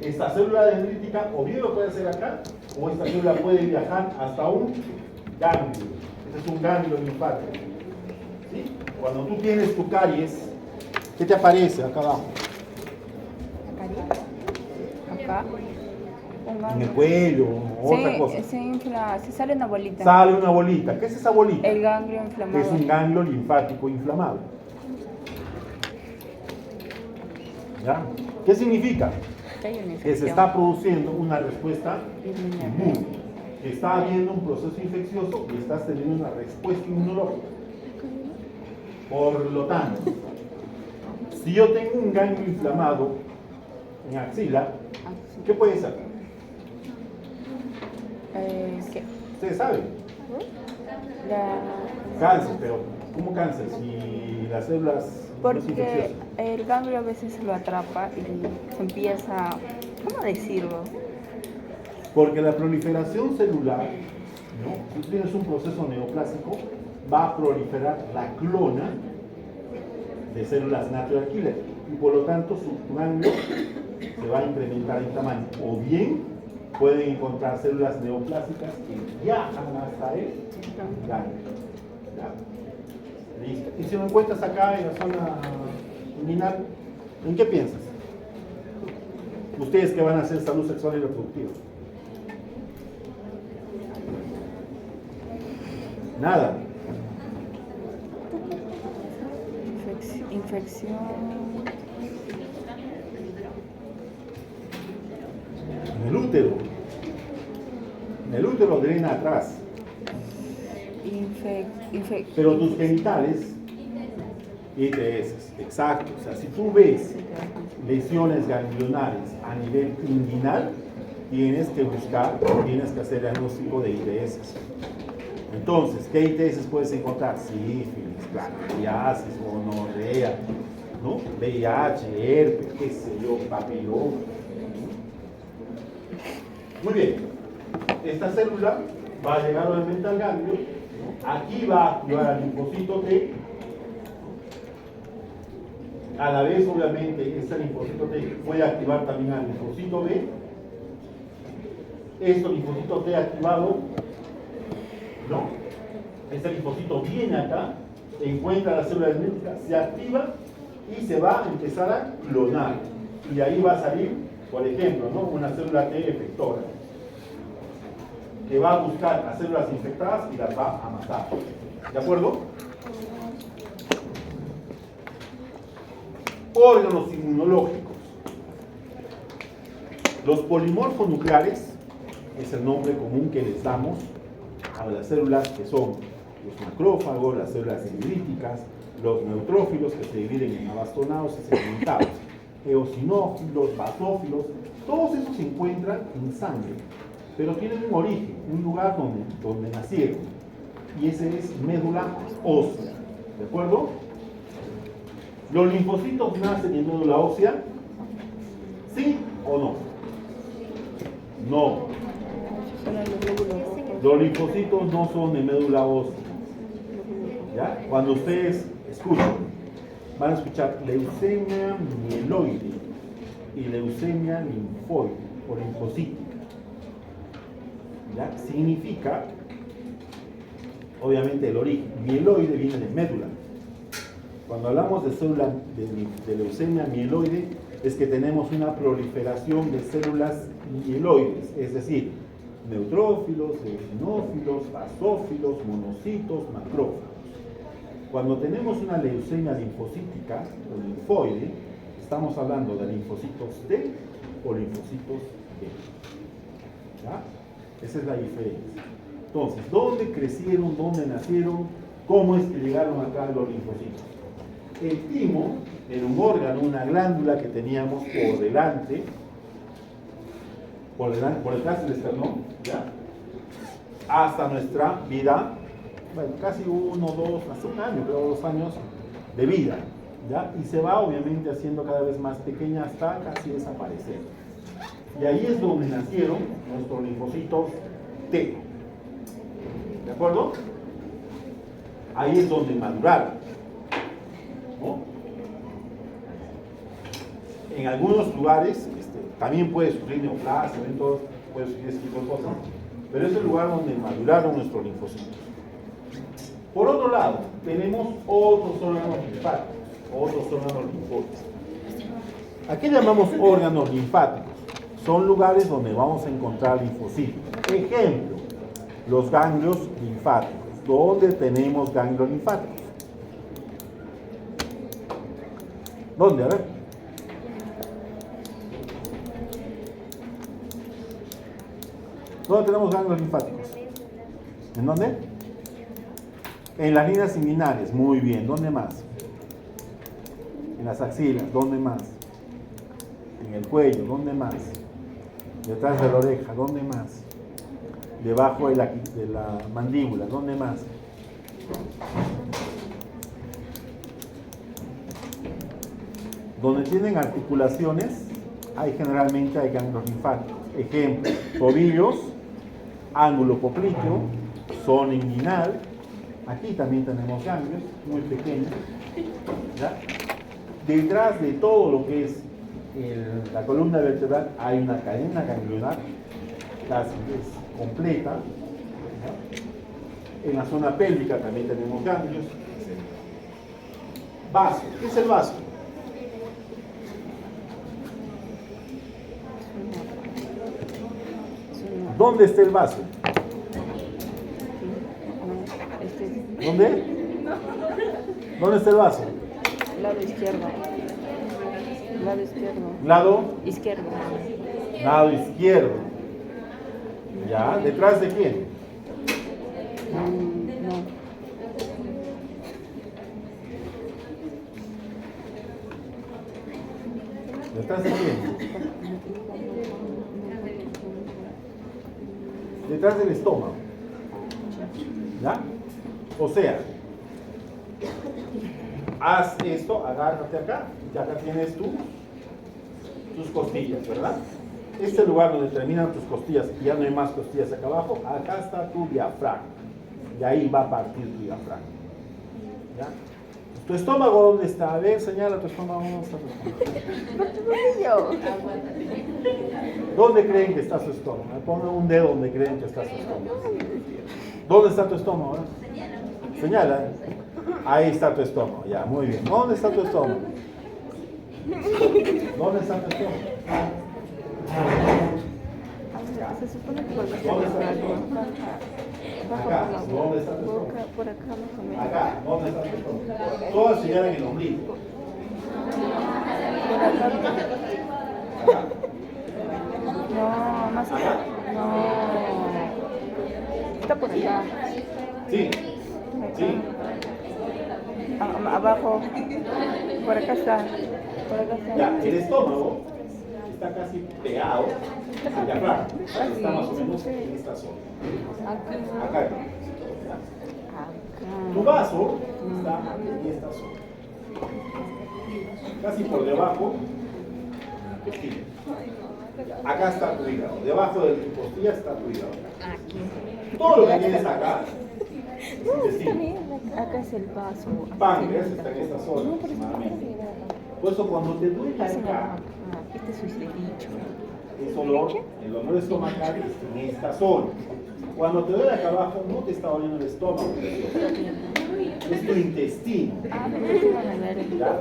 Esta célula dendrítica o bien lo puede hacer acá, o esta célula puede viajar hasta un ganglio. Este es un ganglio linfático. ¿Sí? Cuando tú tienes tu caries, ¿qué te aparece acá abajo? Acá. En el cuello o otra cosa. Se infla, se sale una bolita. Sale una bolita. ¿Qué es esa bolita? El ganglio inflamado. Es un ganglio linfático inflamado. ¿Ya? ¿Qué significa? Que hay una Que se infección. está produciendo una respuesta inmune. Que está habiendo un proceso infeccioso y estás teniendo una respuesta inmunológica. Por lo tanto, si yo tengo un ganglio inflamado en axila, ¿qué puede ser? ¿Qué? Ustedes saben, La... cáncer, pero ¿cómo cáncer? Si las células no es Porque infeccioso. el ganglio a veces lo atrapa y se empieza, ¿cómo decirlo? Porque la proliferación celular, ¿no? Si tú tienes un proceso neoplásico, va a proliferar la clona de células natural killer y por lo tanto su ganglio se va a incrementar en tamaño. O bien pueden encontrar células neoplásicas que viajan hasta el ganglio. ¿Ya? Listo. Y si lo encuentras acá en la zona inguinal, ¿en qué piensas? Ustedes que van a hacer salud sexual y reproductiva. Nada. Infección. En el útero. En el útero drena atrás. Pero tus genitales, ITS, exacto. O sea, si tú ves lesiones ganglionares a nivel inguinal, tienes que buscar, tienes que hacer diagnóstico de ITS. Entonces, ¿qué ITS puedes encontrar? Sífilis, clamidiasis, gonorrea, ¿no? VIH, herpes, qué sé yo, papiloma. Muy bien. Esta célula va a llegar obviamente al ganglio, ¿no? Aquí va a activar al linfocito T. A la vez, obviamente, este linfocito T puede activar también al linfocito B. Este linfocito T activado, no. Este linfocito viene acá, encuentra la célula dendrítica, se activa y se va a empezar a clonar. Y de ahí va a salir, por ejemplo, ¿no? Una célula T efectora, que va a buscar las células infectadas y las va a matar. ¿De acuerdo? Órganos inmunológicos. Los polimorfos nucleares es el nombre común que les damos a las células que son los macrófagos, las células dendríticas, los neutrófilos que se dividen en abastonados y segmentados, eosinófilos, basófilos, todos esos se encuentran en sangre, pero tienen un origen, un lugar donde nacieron, y ese es médula ósea, ¿de acuerdo? ¿Los linfocitos nacen en médula ósea? ¿Sí o no? No. Los linfocitos no son de médula ósea. ¿Ya? Cuando ustedes escuchan, van a escuchar leucemia mieloide y leucemia linfoide o linfocítica. ¿Ya? Significa, obviamente, el origen. Mieloide viene de médula. Cuando hablamos de célula de leucemia mieloide, es que tenemos una proliferación de células mieloides, es decir, neutrófilos, eosinófilos, basófilos, monocitos, macrófagos. Cuando tenemos una leucemia linfocítica o linfoide, estamos hablando de linfocitos T o linfocitos B. ¿Ya? Esa es la diferencia. Entonces, ¿dónde crecieron? ¿Dónde nacieron? ¿Cómo es que llegaron acá los linfocitos? El timo era un órgano, una glándula que teníamos por detrás del esternón, ¿ya? Hasta nuestra vida, bueno, casi 1, 2, hasta un año, pero 2 años de vida, ¿ya? Y se va obviamente haciendo cada vez más pequeña hasta casi desaparecer. Y ahí es donde nacieron nuestros linfocitos T. ¿De acuerdo? Ahí es donde maduraron, ¿no? En algunos lugares también puede sufrir neoplasia, eventos, puede sufrir ese tipo de cosas, pero es el lugar donde maduraron nuestros linfocitos. Por otro lado, tenemos otros órganos linfáticos, otros órganos linfóticos. ¿A qué llamamos órganos linfáticos? Son lugares donde vamos a encontrar linfocitos. Ejemplo, los ganglios linfáticos. ¿Dónde tenemos ganglios linfáticos? ¿Dónde? A ver. ¿Dónde tenemos ganglios linfáticos? ¿En dónde? En las líneas inguinales. Muy bien. ¿Dónde más? En las axilas. ¿Dónde más? En el cuello. ¿Dónde más? Detrás de la oreja. ¿Dónde más? Debajo de la mandíbula. ¿Dónde más? Donde tienen articulaciones, generalmente hay ganglios linfáticos. Ejemplo, tobillos, ángulo popliteo, zona inguinal. Aquí también tenemos ganglios muy pequeños. ¿Ya? Detrás de todo lo que es la columna vertebral hay una cadena ganglionar casi completa. ¿Ya? En la zona pélvica también tenemos ganglios. Vaso. ¿Qué es el vaso? ¿Dónde está el vaso? ¿Dónde? ¿Dónde está el vaso? Lado izquierdo. Lado izquierdo. ¿Lado? Izquierdo. Lado izquierdo. ¿Ya? ¿Detrás de quién? No. ¿Detrás de quién? Detrás del estómago. ¿Ya? O sea, haz esto, agárrate acá, y acá tienes tus costillas, ¿verdad? Este lugar donde terminan tus costillas y ya no hay más costillas acá abajo, acá está tu diafragma. Y ahí va a partir tu diafragma. ¿Ya? ¿Tu estómago dónde está? A ver, señala tu estómago, ¿dónde está tu estómago? ¿Dónde creen que está su estómago? Pongan un dedo donde creen que está su estómago. ¿Dónde está tu estómago? Señala. Ahí está tu estómago. Ya, muy bien. ¿Dónde está tu estómago? ¿Dónde está tu estómago? Se supone que por acá. ¿Dónde está tu estómago? Acá. ¿Dónde está tu estómago? Por acá más o menos. Acá. ¿Dónde está tu estómago? Todas señalan el ombligo. Por acá. Acá. No, más acá. No. Está por acá. Sí. Sí. Abajo. Por acá está. Por acá está. Ya, el estómago está casi pegado al diafragma. Está más o menos en esta zona. Acá. Tu vaso está en esta zona. Casi por debajo. Sí. Acá está tu hígado. Debajo de tu costilla está tu hígado. Todo lo que tienes acá es intestino. Acá es el vaso. Páncreas está en esta zona aproximadamente. Por eso cuando te duele acá, Este es su dicho. es olor, el olor estomacal está en esta zona. Cuando te duele acá abajo, no te está doliendo el estómago, es tu intestino. ¿Ya?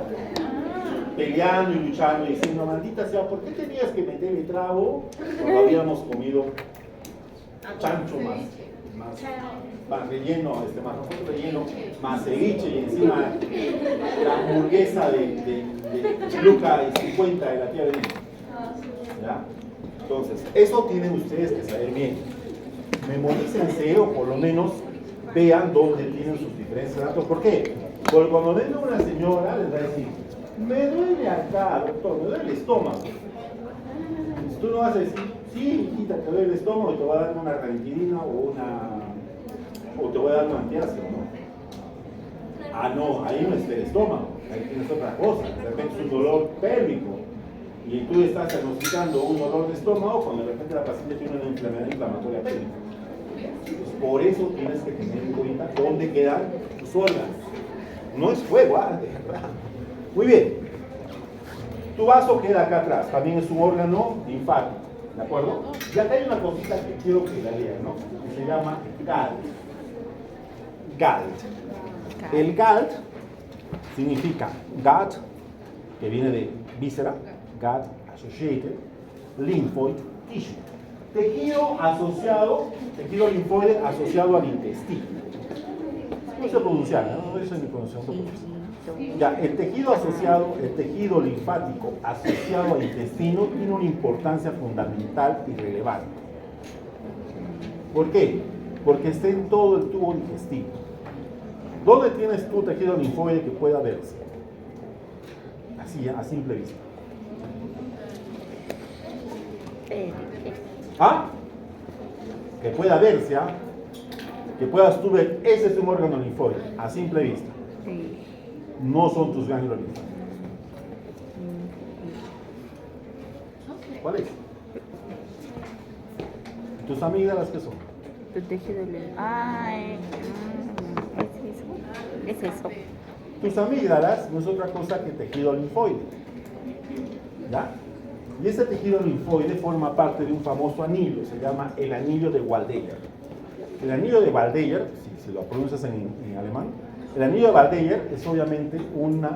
Peleando y luchando y diciendo, maldita sea, ¿por qué tenías que meterle trago cuando habíamos comido chancho más relleno, más relleno, más ceviche y encima la hamburguesa de Luca y 50 de la tía Benita? ¿Ya? Entonces, eso tienen ustedes que saber bien. Memorícense o por lo menos vean dónde tienen sus diferentes datos. ¿Por qué? Porque cuando venga una señora les va a decir, me duele acá, doctor, me duele el estómago. Entonces, tú no vas a decir, sí, hijita, te duele el estómago y te voy a dar una ranitidina o te voy a dar un antiácido, ¿no? Ah, no, ahí no es el estómago, ahí tienes otra cosa, de repente es un dolor pélvico y tú estás diagnosticando un dolor de estómago cuando de repente la paciente tiene una enfermedad inflamatoria pélvica. Entonces, por eso tienes que tener en cuenta dónde quedan tus órganos. No es fuego, de verdad. Muy bien. Tu vaso queda acá atrás, también es un órgano linfático, ¿de acuerdo? Y acá hay una cosita que quiero que la lean, ¿no? Que se llama GALT. GALT. El GALT significa gut, que viene de víscera, gut associated, lymphoid tissue. Tejido linfoide asociado al intestino. No se pronunciará, no eso es mi pronunciación. Ya, el tejido linfático asociado al intestino tiene una importancia fundamental y relevante. ¿Por qué? Porque está en todo el tubo digestivo. ¿Dónde tienes tu tejido linfoide que pueda verse? Así, a simple vista. ¿Ah? Que pueda verse, ¿ah? Que puedas tú ver, ese es un órgano linfoide, a simple vista. Sí. No son tus ganglios linfáticos. ¿Cuál es? ¿Tus amígdalas qué son? Tu tejido es eso. Tus amígdalas no es otra cosa que tejido linfoide. ¿Ya? Y ese tejido linfoide forma parte de un famoso anillo, se llama el anillo de Waldeyer. El anillo de Waldeyer, si lo pronuncias en alemán, el anillo de Waldeyer es obviamente un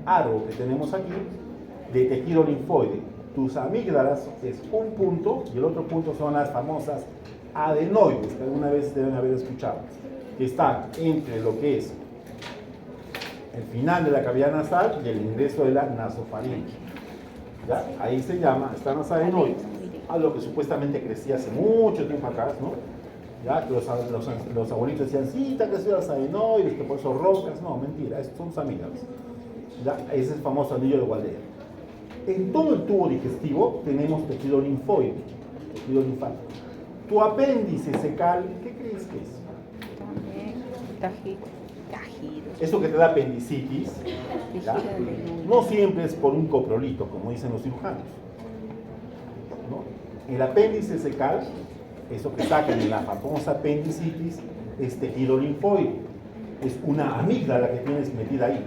aro que tenemos aquí de tejido linfoide. Tus amígdalas es un punto y el otro punto son las famosas adenoides, que alguna vez deben haber escuchado, que están entre lo que es el final de la cavidad nasal y el ingreso de la nasofaringe. ¿Ya? Ahí se llama, están las adenoides, algo que supuestamente crecía hace mucho tiempo atrás, ¿no? ¿Ya? Los abuelitos decían, sí, te han crecido las adenoides, que por eso rocas. No, mentira, estos son tus amígdalas. ¿Ya? Ese es el famoso anillo de Waldeyer. En todo el tubo digestivo tenemos tejido linfoide, tejido linfático. Tu apéndice secal, ¿qué crees que es? Tajido. Eso que te da apendicitis, ¿ya? No siempre es por un coprolito, como dicen los cirujanos, ¿no? El apéndice secal, eso que sacan en la famosa apendicitis, es tejido linfoide. Es una amígdala que tienes metida ahí.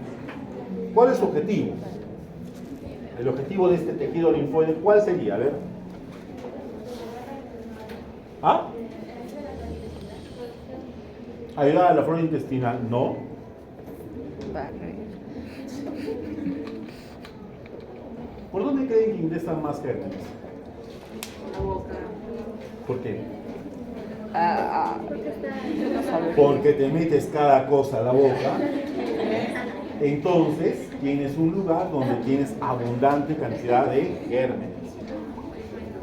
¿Cuál es su objetivo? El objetivo de este tejido linfoide, ¿cuál sería? A ver. ¿Ah? ¿Ayudar a la flora intestinal? No. ¿Por dónde creen que ingresan más gérmenes? La boca. ¿Por qué? No sabes. Porque te metes cada cosa a la boca. Entonces tienes un lugar donde tienes abundante cantidad de gérmenes.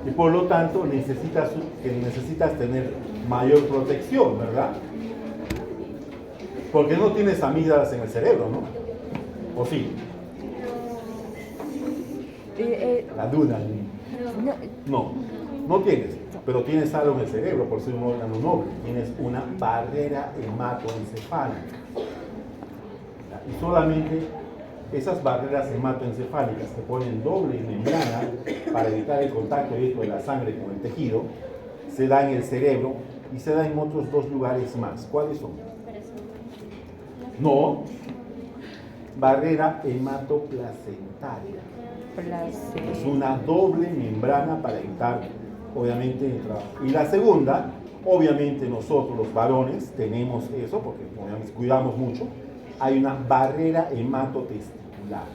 Y por lo tanto necesitas tener mayor protección, ¿verdad? Porque no tienes amígdalas en el cerebro, ¿no? ¿O sí? La duda. No tienes, pero tienes algo en el cerebro por ser un órgano noble. Tienes una barrera hematoencefálica. Y solamente esas barreras hematoencefálicas que ponen doble membrana para evitar el contacto directo de la sangre con el tejido, se da en el cerebro y se da en otros dos lugares más. ¿Cuáles son? No. Barrera hematoplacentaria. Es una doble membrana para evitar, obviamente, el trabajo. Y la segunda, obviamente nosotros los varones tenemos eso, porque obviamente cuidamos mucho, hay una barrera hematotesticular.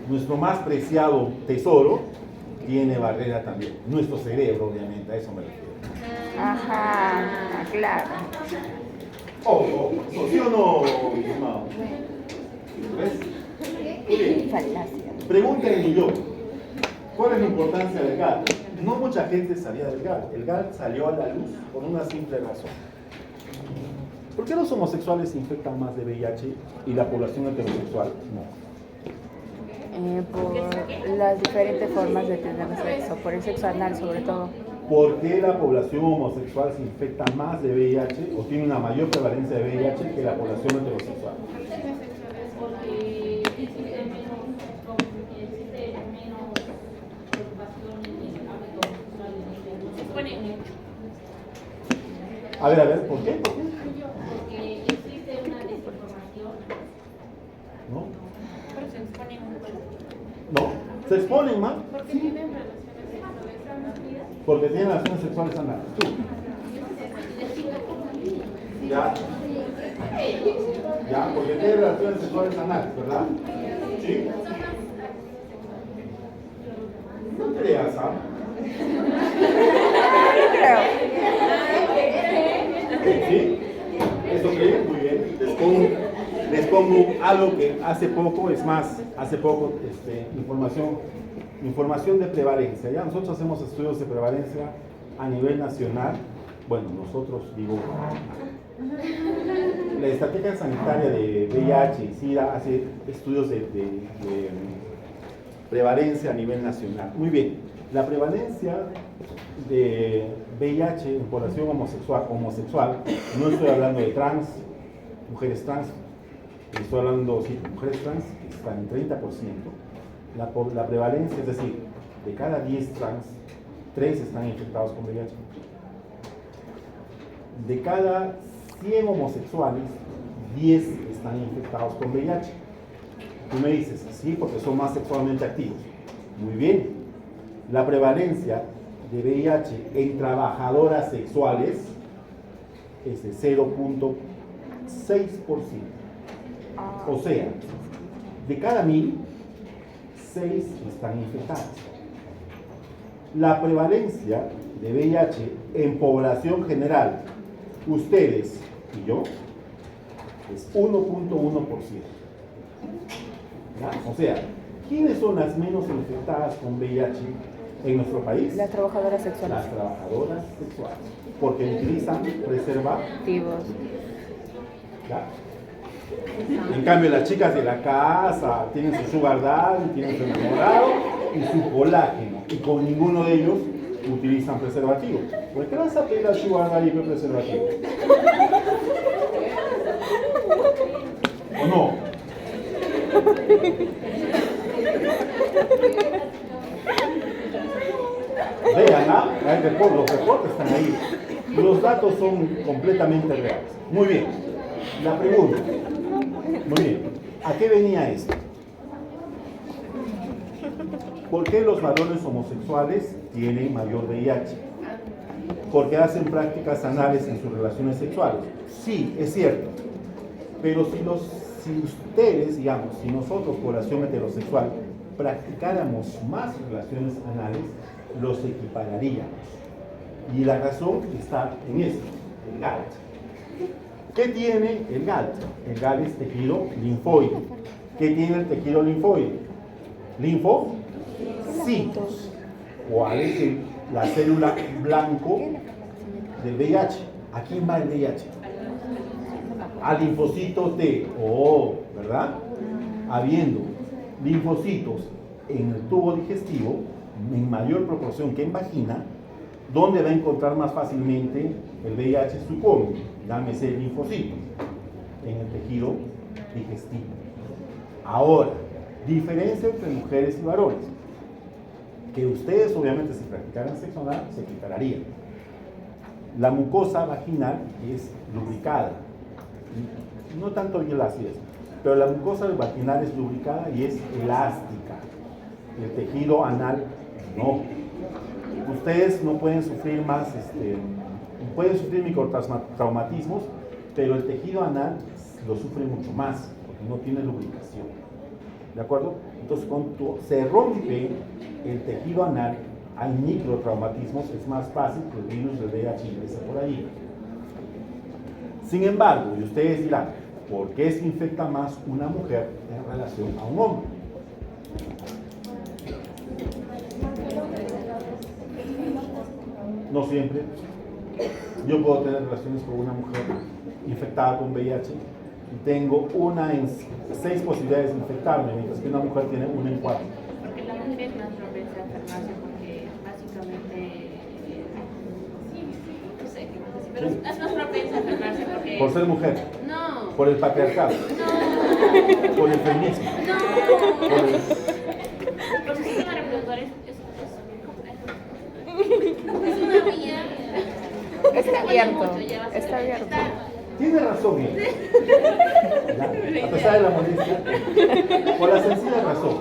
Nuestro más preciado tesoro tiene barrera también. Nuestro cerebro, obviamente, a eso me refiero. Ajá, claro. ¿Sí o no, estimado? ¿Ves? Muy bien. Falacia. Pregunta del millón. ¿Cuál es la importancia del GALT? No mucha gente sabía del GALT. El GALT salió a la luz por una simple razón. ¿Por qué los homosexuales se infectan más de VIH y la población heterosexual no? Por las diferentes formas de tener sexo, por el sexo anal sobre todo. ¿Por qué la población homosexual se infecta más de VIH o tiene una mayor prevalencia de VIH que la población heterosexual? Porque existe menos preocupación en el ámbito sexual, no se exponen mucho. A ver, ¿por qué? Porque existe una desinformación. ¿No? Pero se expone ¿Se exponen más? Porque tienen relaciones sexuales anales. Porque tienen relaciones sexuales anales. Tú. Ya. Ya, porque tienen relaciones sexuales anales, ¿verdad? Sí. No creas, ¿ah? ¿Sí? ¿Eso creen? Muy bien. Les pongo algo que hace poco, información de prevalencia. Ya nosotros hacemos estudios de prevalencia a nivel nacional. Bueno, nosotros digo, la estrategia sanitaria de VIH y SIDA hace estudios de prevalencia a nivel nacional. Muy bien, la prevalencia de VIH en población homosexual, no estoy hablando de trans, mujeres trans, estoy hablando de mujeres trans que están en 30%. La prevalencia, es decir, de cada 10 trans, 3 están infectados con VIH. De cada 100 homosexuales, 10 están infectados con VIH. Tú me dices, sí, porque son más sexualmente activos. Muy bien. La prevalencia de VIH en trabajadoras sexuales es de 0.6%. O sea, de cada 1000, 6 están infectadas. La prevalencia de VIH en población general, ustedes y yo, es 1.1%. O sea, ¿quiénes son las menos infectadas con VIH en nuestro país? Las trabajadoras sexuales. Las trabajadoras sexuales, porque utilizan preservativos. ¿Ya? En cambio, las chicas de la casa tienen su sugar daddy, tienen su enamorado y su colágeno, y con ninguno de ellos utilizan preservativo. ¿Por qué vas a pedir al sugar daddy por preservativo? ¿O no? Vean, los reportes están ahí. Los datos son completamente reales. Muy bien. La pregunta. Muy bien. ¿A qué venía esto? ¿Por qué los varones homosexuales tienen mayor VIH? Porque hacen prácticas anales en sus relaciones sexuales. Sí, es cierto. Pero si ustedes, digamos, si nosotros, población heterosexual, practicáramos más relaciones anales, los equipararíamos. Y la razón está en esto, el GALT. ¿Qué tiene el GALT? El GALT es tejido linfoide. ¿Qué tiene el tejido linfoide? Linfocitos. ¿Cuál es la célula blanco del VIH? ¿A quién va el VIH? Al linfocito T. Oh, ¿verdad? Habiendo linfocitos en el tubo digestivo, en mayor proporción que en vagina, ¿dónde va a encontrar más fácilmente el VIH? Supongo, llámese el linfocito, en el tejido digestivo. Ahora, diferencia entre mujeres y varones, que ustedes obviamente si practicaran sexo anal se equipararían. La mucosa vaginal es lubricada, no tanto violácida, pero la mucosa vaginal es lubricada y es elástica. El tejido anal no. Ustedes no pueden sufrir más, pueden sufrir microtraumatismos, pero el tejido anal lo sufre mucho más, porque no tiene lubricación. ¿De acuerdo? Entonces, cuando se rompe el tejido anal, hay microtraumatismos, es más fácil que el virus del VIH ingrese por ahí. Sin embargo, y ustedes dirán, ¿por qué se infecta más una mujer en relación a un hombre? No siempre. Yo puedo tener relaciones con una mujer infectada con VIH y tengo una en 6 posibilidades de infectarme, mientras que una mujer tiene una en 4. Porque la mujer es más propensa a enfermarse porque básicamente, no sé qué más decir, pero es más propensa a enfermarse porque... Por ser mujer. No. Por el patriarcado. No. Por el feminismo. No. Por el... Porque el sistema reproductor es complejo. Es una vía... Está abierto. Mucho, ya va a ser- Está abierto. Tiene razón él. A pesar de la molestia, por la sencilla razón.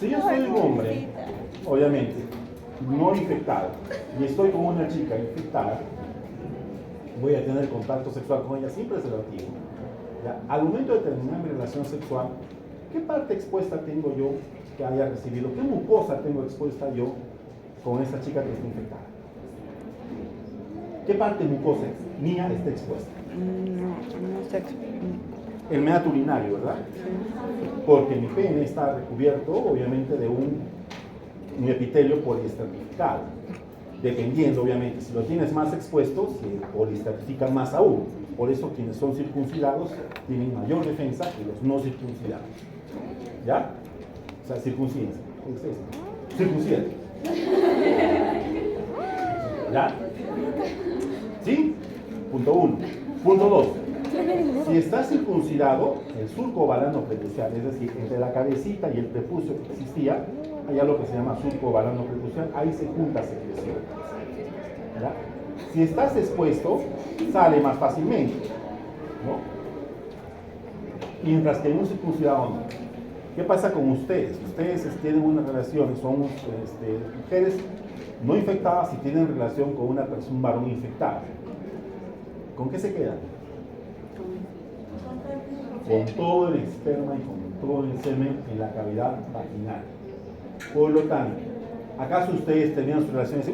Si yo soy un hombre, obviamente, no infectado, y estoy con una chica infectada, voy a tener contacto sexual con ella sin preservativo. ¿Ya? Al momento de terminar mi relación sexual, ¿qué parte expuesta tengo yo que haya recibido? ¿Qué mucosa tengo expuesta yo con esta chica que está infectada? ¿Qué parte mucosa mía está expuesta? No está expuesta. El meato urinario, ¿verdad? Porque mi pene está recubierto, obviamente, de un epitelio poliestratificado. Dependiendo, obviamente, si lo tienes más expuesto, se poliestratifica más aún. Por eso quienes son circuncidados tienen mayor defensa que los no circuncidados. ¿Ya? O sea, circuncídense. Circuncídense. ¿Ya? ¿Sí? Punto 1. Punto 2. Si está circuncidado, el surco ovalano prepucial, es decir, entre la cabecita y el prepucio que existía, hay algo que se llama surco ovalano prepucial, ahí se junta secreción. ¿Ya? Si estás expuesto, sale más fácilmente, ¿no? Mientras que en un circuncidado no. ¿Qué pasa con ustedes? Ustedes tienen una relación, son mujeres no infectadas y tienen relación con una persona, un varón infectado. ¿Con qué se quedan? Con todo el esperma y con todo el semen en la cavidad vaginal. Por lo tanto, ¿acaso ustedes tenían sus relaciones?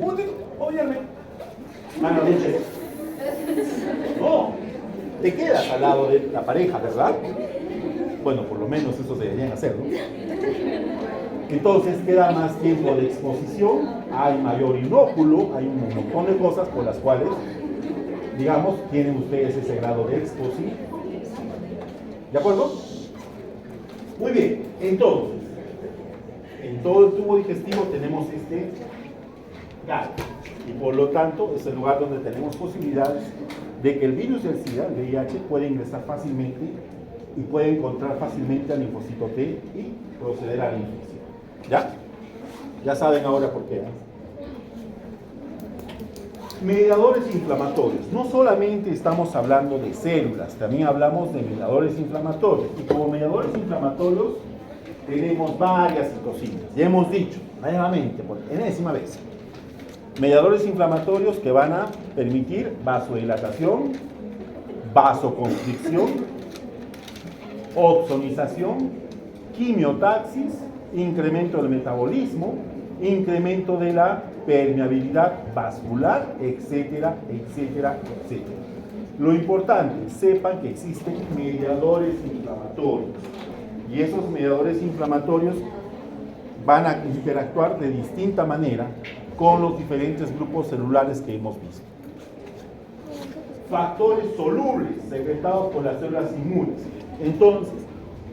Óyame, mano leche. No, te quedas al lado de la pareja, ¿verdad? Bueno, por lo menos eso deberían hacerlo. Entonces queda más tiempo de exposición, hay mayor inóculo, hay un montón de cosas por las cuales, digamos, tienen ustedes ese grado de exposición. ¿De acuerdo? Muy bien, entonces, en todo el tubo digestivo tenemos este gallo, y por lo tanto es el lugar donde tenemos posibilidades de que el virus del SIDA, el VIH, puede ingresar fácilmente y puede encontrar fácilmente al linfocito T y proceder a la infección. ¿Ya? Ya saben ahora por qué. Mediadores inflamatorios. No solamente estamos hablando de células, también hablamos de mediadores inflamatorios. Y como mediadores inflamatorios tenemos varias cositas. Ya hemos dicho, nuevamente, por enésima vez, mediadores inflamatorios que van a permitir vasodilatación, vasoconstricción, opsonización, quimiotaxis, incremento del metabolismo, incremento de la permeabilidad vascular, etcétera, etcétera, etcétera. Lo importante, sepan que existen mediadores inflamatorios y esos mediadores inflamatorios van a interactuar de distinta manera con los diferentes grupos celulares que hemos visto. Factores solubles secretados por las células inmunes. Entonces,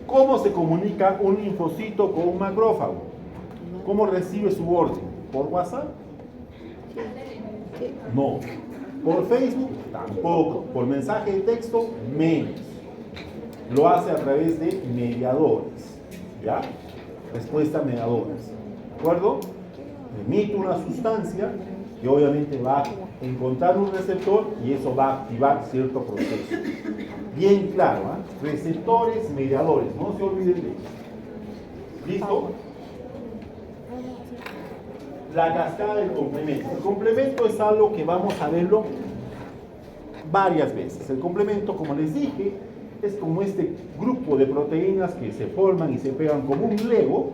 ¿cómo se comunica un linfocito con un macrófago? ¿Cómo recibe su orden? ¿Por WhatsApp? No. ¿Por Facebook? Tampoco. ¿Por mensaje de texto? Menos. Lo hace a través de mediadores. ¿Ya? Respuesta a mediadores. ¿De acuerdo? Emite una sustancia que obviamente va a encontrar un receptor y eso va a activar cierto proceso. Bien claro, ¿eh? Receptores, mediadores, no se olviden de eso. ¿Listo? La cascada del complemento. El complemento es algo que vamos a verlo varias veces. El complemento, como les dije, es como este grupo de proteínas que se forman y se pegan como un Lego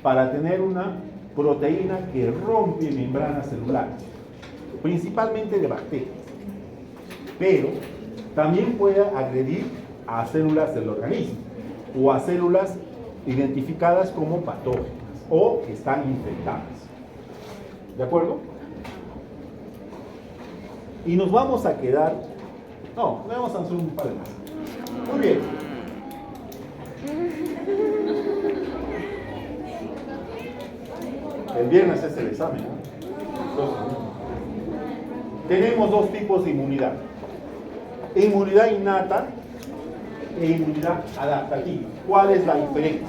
para tener una proteína que rompe membranas celulares, principalmente de bacterias, pero también puede agredir a células del organismo o a células identificadas como patógenas o que están infectadas. ¿De acuerdo? Y nos vamos a quedar... No, vamos a hacer un par de más. Muy bien. El viernes es el examen, ¿no? Tenemos dos tipos de inmunidad. Inmunidad innata e inmunidad adaptativa. ¿Cuál es la diferencia?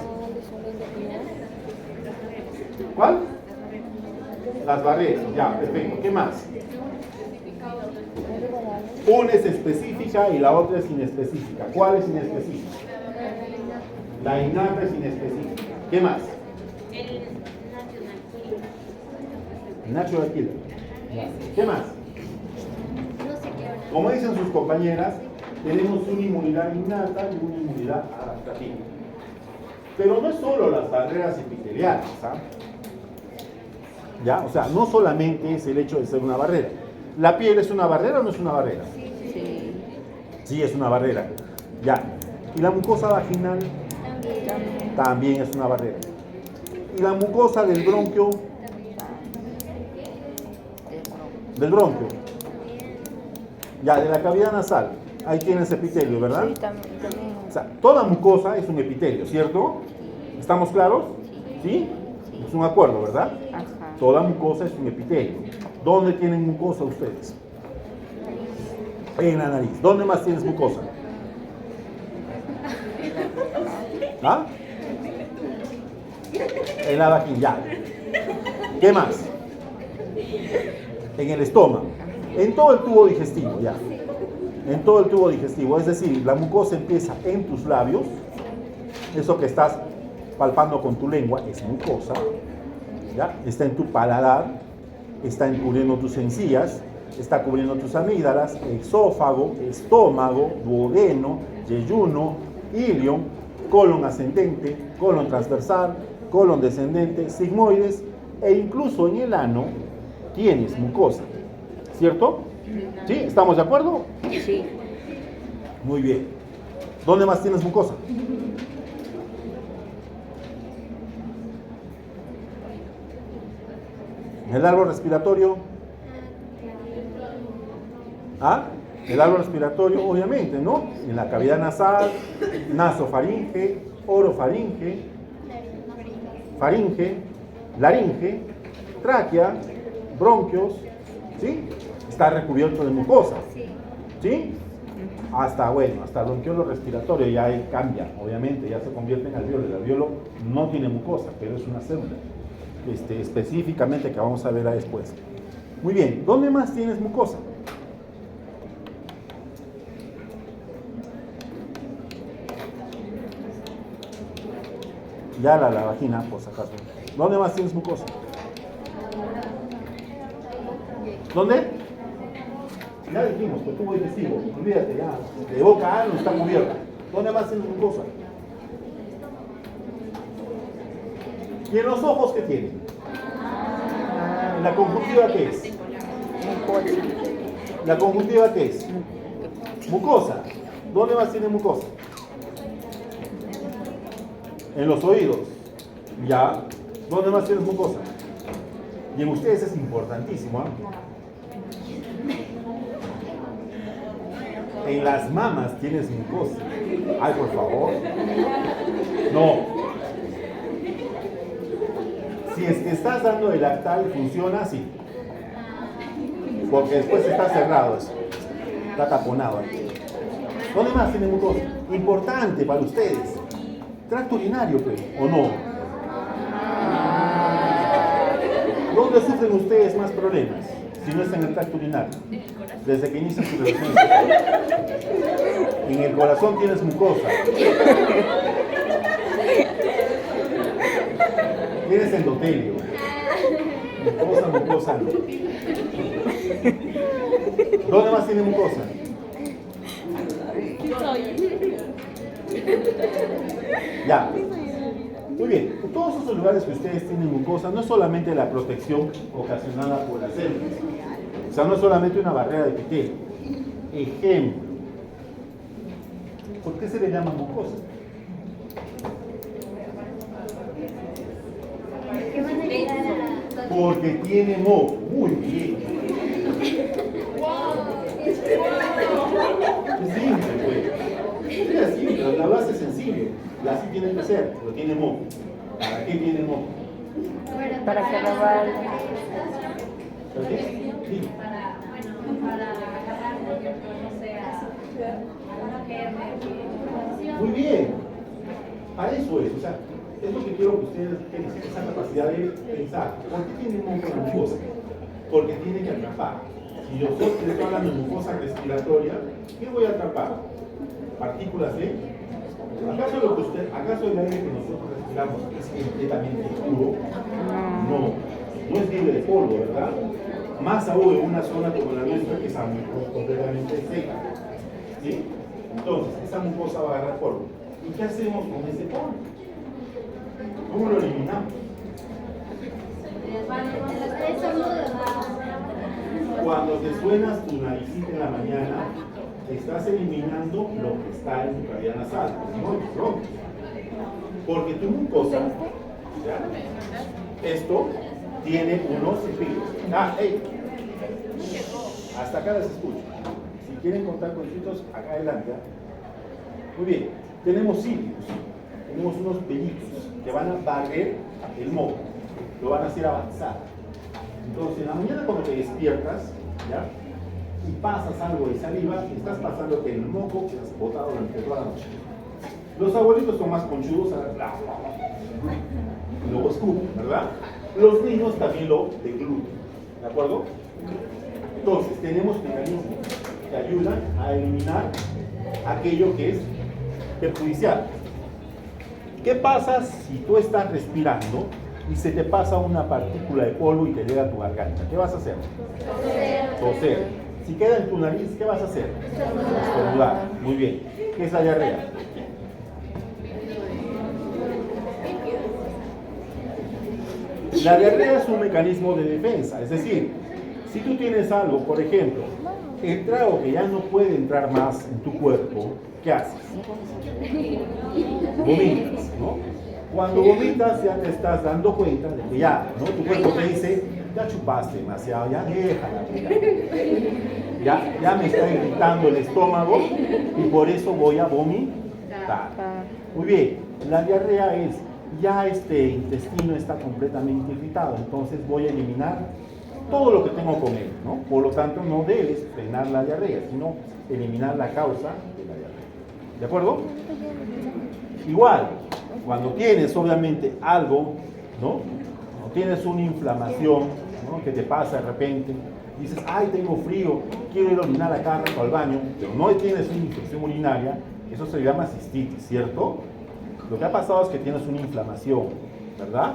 ¿Cuál? Las barreras, ya, perfecto. ¿Qué más? Una es específica y la otra es inespecífica. ¿Cuál es inespecífica? La innata es inespecífica. ¿Qué más? Natural killer. Ya. ¿Qué más? No sé qué hora. Como dicen sus compañeras, tenemos una inmunidad innata y una inmunidad adaptativa. Pero no es solo las barreras epiteliales, ¿ah? ¿Ya? O sea, no solamente es el hecho de ser una barrera. ¿La piel es una barrera o no es una barrera? Sí. Sí, es una barrera. Ya. ¿Y la mucosa vaginal? También es una barrera. ¿Y la mucosa del bronquio? Del bronquio. Ya, de la cavidad nasal. Ahí tienes epitelio, ¿verdad? Sí, también. O sea, toda mucosa es un epitelio, ¿cierto? ¿Estamos claros? ¿Sí? Es un acuerdo, ¿verdad? Ajá. Toda mucosa es un epitelio. ¿Dónde tienen mucosa ustedes? En la nariz. ¿Dónde más tienes mucosa? ¿Ah? En la vagina, ya. ¿Qué más? En el estómago. En todo el tubo digestivo, ya. En todo el tubo digestivo. Es decir, la mucosa empieza en tus labios. Eso que estás palpando con tu lengua es mucosa. ¿Ya? Está en tu paladar. Está cubriendo tus encías. Está cubriendo tus amígdalas, esófago, estómago, duodeno, yeyuno, ilion, colon ascendente, colon transversal, colon descendente, sigmoides e incluso en el ano tienes mucosa, ¿cierto? ¿Sí? ¿Estamos de acuerdo? Sí. Muy bien. ¿Dónde más tienes mucosa? En el árbol respiratorio. ¿Ah? El árbol respiratorio, obviamente, ¿no? En la cavidad nasal, nasofaringe, orofaringe, faringe, laringe, tráquea, bronquios, ¿sí? Está recubierto de mucosa, ¿sí? Hasta el bronquiolo respiratorio ya ahí cambia, obviamente, ya se convierte en alveolo. El alveolo no tiene mucosa, pero es una célula, específicamente que vamos a ver después. Muy bien, ¿dónde más tienes mucosa? Ya la vagina, por si acaso. ¿Dónde más tienes mucosa? ¿Dónde? Ya dijimos, el tubo digestivo. Olvídate, ya. De boca a ano está cubierta. ¿Dónde más tienes mucosa? ¿Y en los ojos qué tienen? ¿En la conjuntiva qué es? ¿La conjuntiva qué es? Mucosa. ¿Dónde más tiene mucosa? En los oídos. Ya. ¿Dónde más tienes mucosa? Y en ustedes es importantísimo, ¿eh? En las mamas tienes mucosa. Ay, por favor. No. Si es que estás dando el lactal, funciona así. Porque después está cerrado eso. Está taponado aquí. ¿Dónde más tiene mucosa? Importante para ustedes. Tracto urinario, pues, ¿o no? ¿Dónde sufren ustedes más problemas? Si no es en el tracto urinario. Desde que inician sus relaciones sexuales. En el corazón tienes mucosa. Tienes endotelio. Mucosa, no. ¿Dónde más tiene mucosa? Ya. Muy bien. Todos esos lugares que ustedes tienen mucosa no es solamente la protección ocasionada por las células. O sea, no es solamente una barrera de epitelio. Ejemplo. ¿Por qué se le llama mucosa? ¿Qué van a llegar a...? Porque tiene moco. Muy bien. Es simple, pues. Es simple, la base es sencillo. Y así tiene que ser, pero tiene moco. ¿Para qué tiene moco? Para que reballe. ¿Para qué? Sí. Muy bien. Para eso es, o sea, es lo que quiero que ustedes tengan esa capacidad de pensar. ¿Por qué tiene moco la mucosa? Porque tiene que atrapar. Si yo estoy hablando de mucosa respiratoria, ¿qué voy a atrapar? Partículas de... ¿Acaso el aire que nosotros respiramos es completamente puro? No. No es libre de polvo, ¿verdad? Más aún en una zona como la nuestra que está completamente seca. ¿Sí? Entonces, esa mucosa va a agarrar polvo. ¿Y qué hacemos con ese polvo? ¿Cómo lo eliminamos? Cuando te suenas tu naricita en la mañana, estás eliminando lo que está en tu cavidad nasal, ¿no? Porque tu mucosa, ¿ya? Esto tiene unos cepillos. Hasta acá les escucho. Si quieren contar cuentitos, acá adelante. Muy bien, tenemos cilios, tenemos unos pelitos que van a barrer el moco, lo van a hacer avanzar. Entonces, en la mañana cuando te despiertas, ¿ya? Y pasas algo de saliva, estás pasando el moco que has botado durante toda la noche. Los abuelitos son más conchudos, y luego escupen, ¿verdad? Los niños también lo degluten, ¿de acuerdo? Entonces, tenemos mecanismos que ayudan a eliminar aquello que es perjudicial. ¿Qué pasa si tú estás respirando y se te pasa una partícula de polvo y te llega a tu garganta? ¿Qué vas a hacer? Toser. Si queda en tu nariz, ¿qué vas a hacer? Estornudar. Muy bien. ¿Qué es la diarrea? La diarrea es un mecanismo de defensa, es decir, si tú tienes algo, por ejemplo, el trago que ya no puede entrar más en tu cuerpo, ¿qué haces? Vomitas, ¿no? Cuando vomitas ya te estás dando cuenta de que ya, ¿no? Tu cuerpo te dice, ya chupaste demasiado, ya déjala, ya me está irritando el estómago y por eso voy a vomitar. Muy bien, la diarrea es, ya este intestino está completamente irritado, entonces voy a eliminar todo lo que tengo con él, ¿no? Por lo tanto, no debes frenar la diarrea, sino eliminar la causa de la diarrea. ¿De acuerdo? Igual, cuando tienes obviamente algo, ¿no? Cuando tienes una inflamación, ¿no? Que te pasa de repente, dices, ay, tengo frío, quiero ir a orinar acá rato al baño, pero no tienes una infección urinaria, eso se llama cistitis, ¿cierto? Lo que ha pasado es que tienes una inflamación, ¿verdad?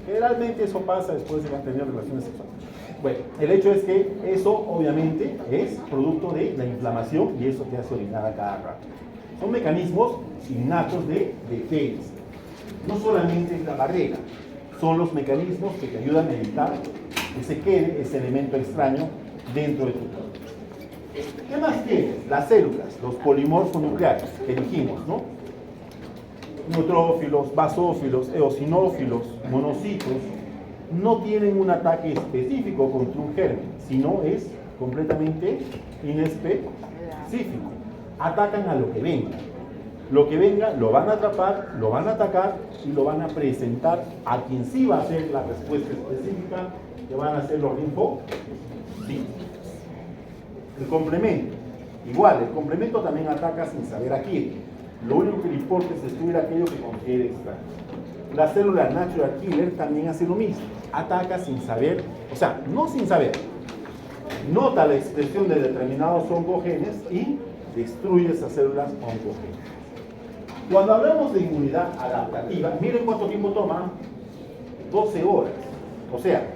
Generalmente eso pasa después de mantener relaciones sexuales. Bueno, el hecho es que eso obviamente es producto de la inflamación y eso te hace orinar a cada rato. Son mecanismos innatos de defensa. No solamente es la barrera, son los mecanismos que te ayudan a evitar que se quede ese elemento extraño dentro de tu cuerpo. ¿Qué más tienes? Las células, los polimorfonucleares que dijimos, ¿no? Neutrófilos, basófilos, eosinófilos, monocitos, no tienen un ataque específico contra un germen, sino es completamente inespecífico. Atacan a lo que venga. Lo que venga lo van a atrapar, lo van a atacar y lo van a presentar a quien sí va a hacer la respuesta específica, que van a ser los linfocitos. El complemento. Igual, el complemento también ataca sin saber a quién. Lo único que le importa es destruir aquello que considere extraño. La célula natural killer también hace lo mismo. Ataca sin saber, o sea, no sin saber. Nota la expresión de determinados oncogenes y destruye esas células oncogénicas. Cuando hablamos de inmunidad adaptativa, miren cuánto tiempo toma. 12 horas. O sea,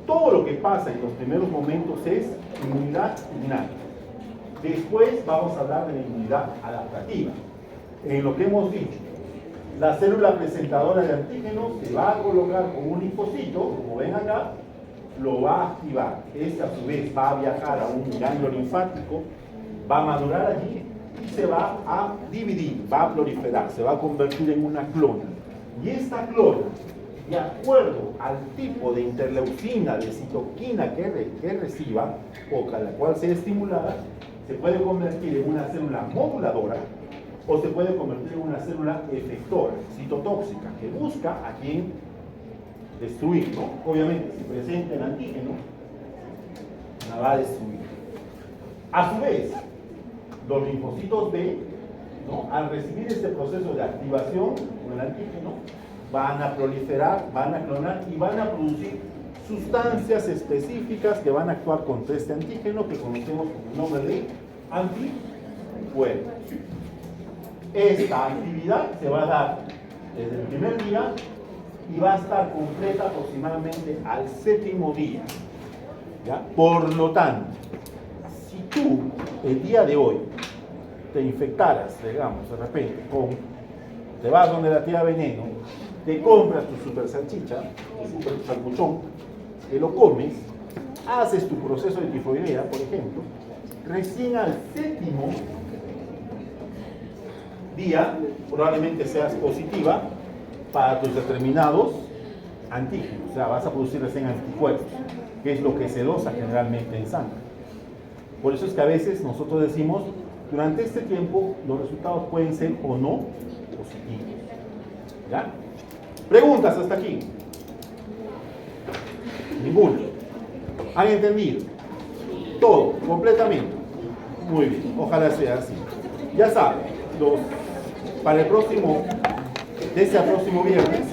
todo lo que pasa en los primeros momentos es inmunidad innata. Después vamos a hablar de la inmunidad adaptativa. En lo que hemos dicho, la célula presentadora de antígenos se va a colocar con un linfocito, como ven acá, lo va a activar. Este a su vez va a viajar a un ganglio linfático, va a madurar allí y se va a dividir, va a proliferar, se va a convertir en una clona. Y esta clona, de acuerdo al tipo de interleucina, de citoquina que reciba, o a la cual sea estimulada, se puede convertir en una célula moduladora o se puede convertir en una célula efectora, citotóxica, que busca a quien destruir, ¿no? Obviamente, si presenta el antígeno, la va a destruir. A su vez, los linfocitos B, ¿no? Al recibir este proceso de activación con el antígeno, van a proliferar, van a clonar y van a producir sustancias específicas que van a actuar contra este antígeno que conocemos con el nombre de anticuerpos. Esta actividad se va a dar desde el primer día y va a estar completa aproximadamente al 7º día. ¿Ya? Por lo tanto, si tú el día de hoy te infectaras, digamos, de repente, te vas donde la tía Veneno, te compras tu super salchicha, tu super salpuchón, te lo comes, haces tu proceso de tifoidea, por ejemplo, recién al 7º día probablemente seas positiva para tus determinados antígenos, o sea, vas a producir recién anticuerpos, que es lo que se dosa generalmente en sangre. Por eso es que a veces nosotros decimos, durante este tiempo los resultados pueden ser o no positivos. ¿Ya? ¿Preguntas hasta aquí? Ninguna. ¿Han entendido? Todo, completamente. Muy bien, ojalá sea así. Ya saben, para el próximo, desde el próximo viernes,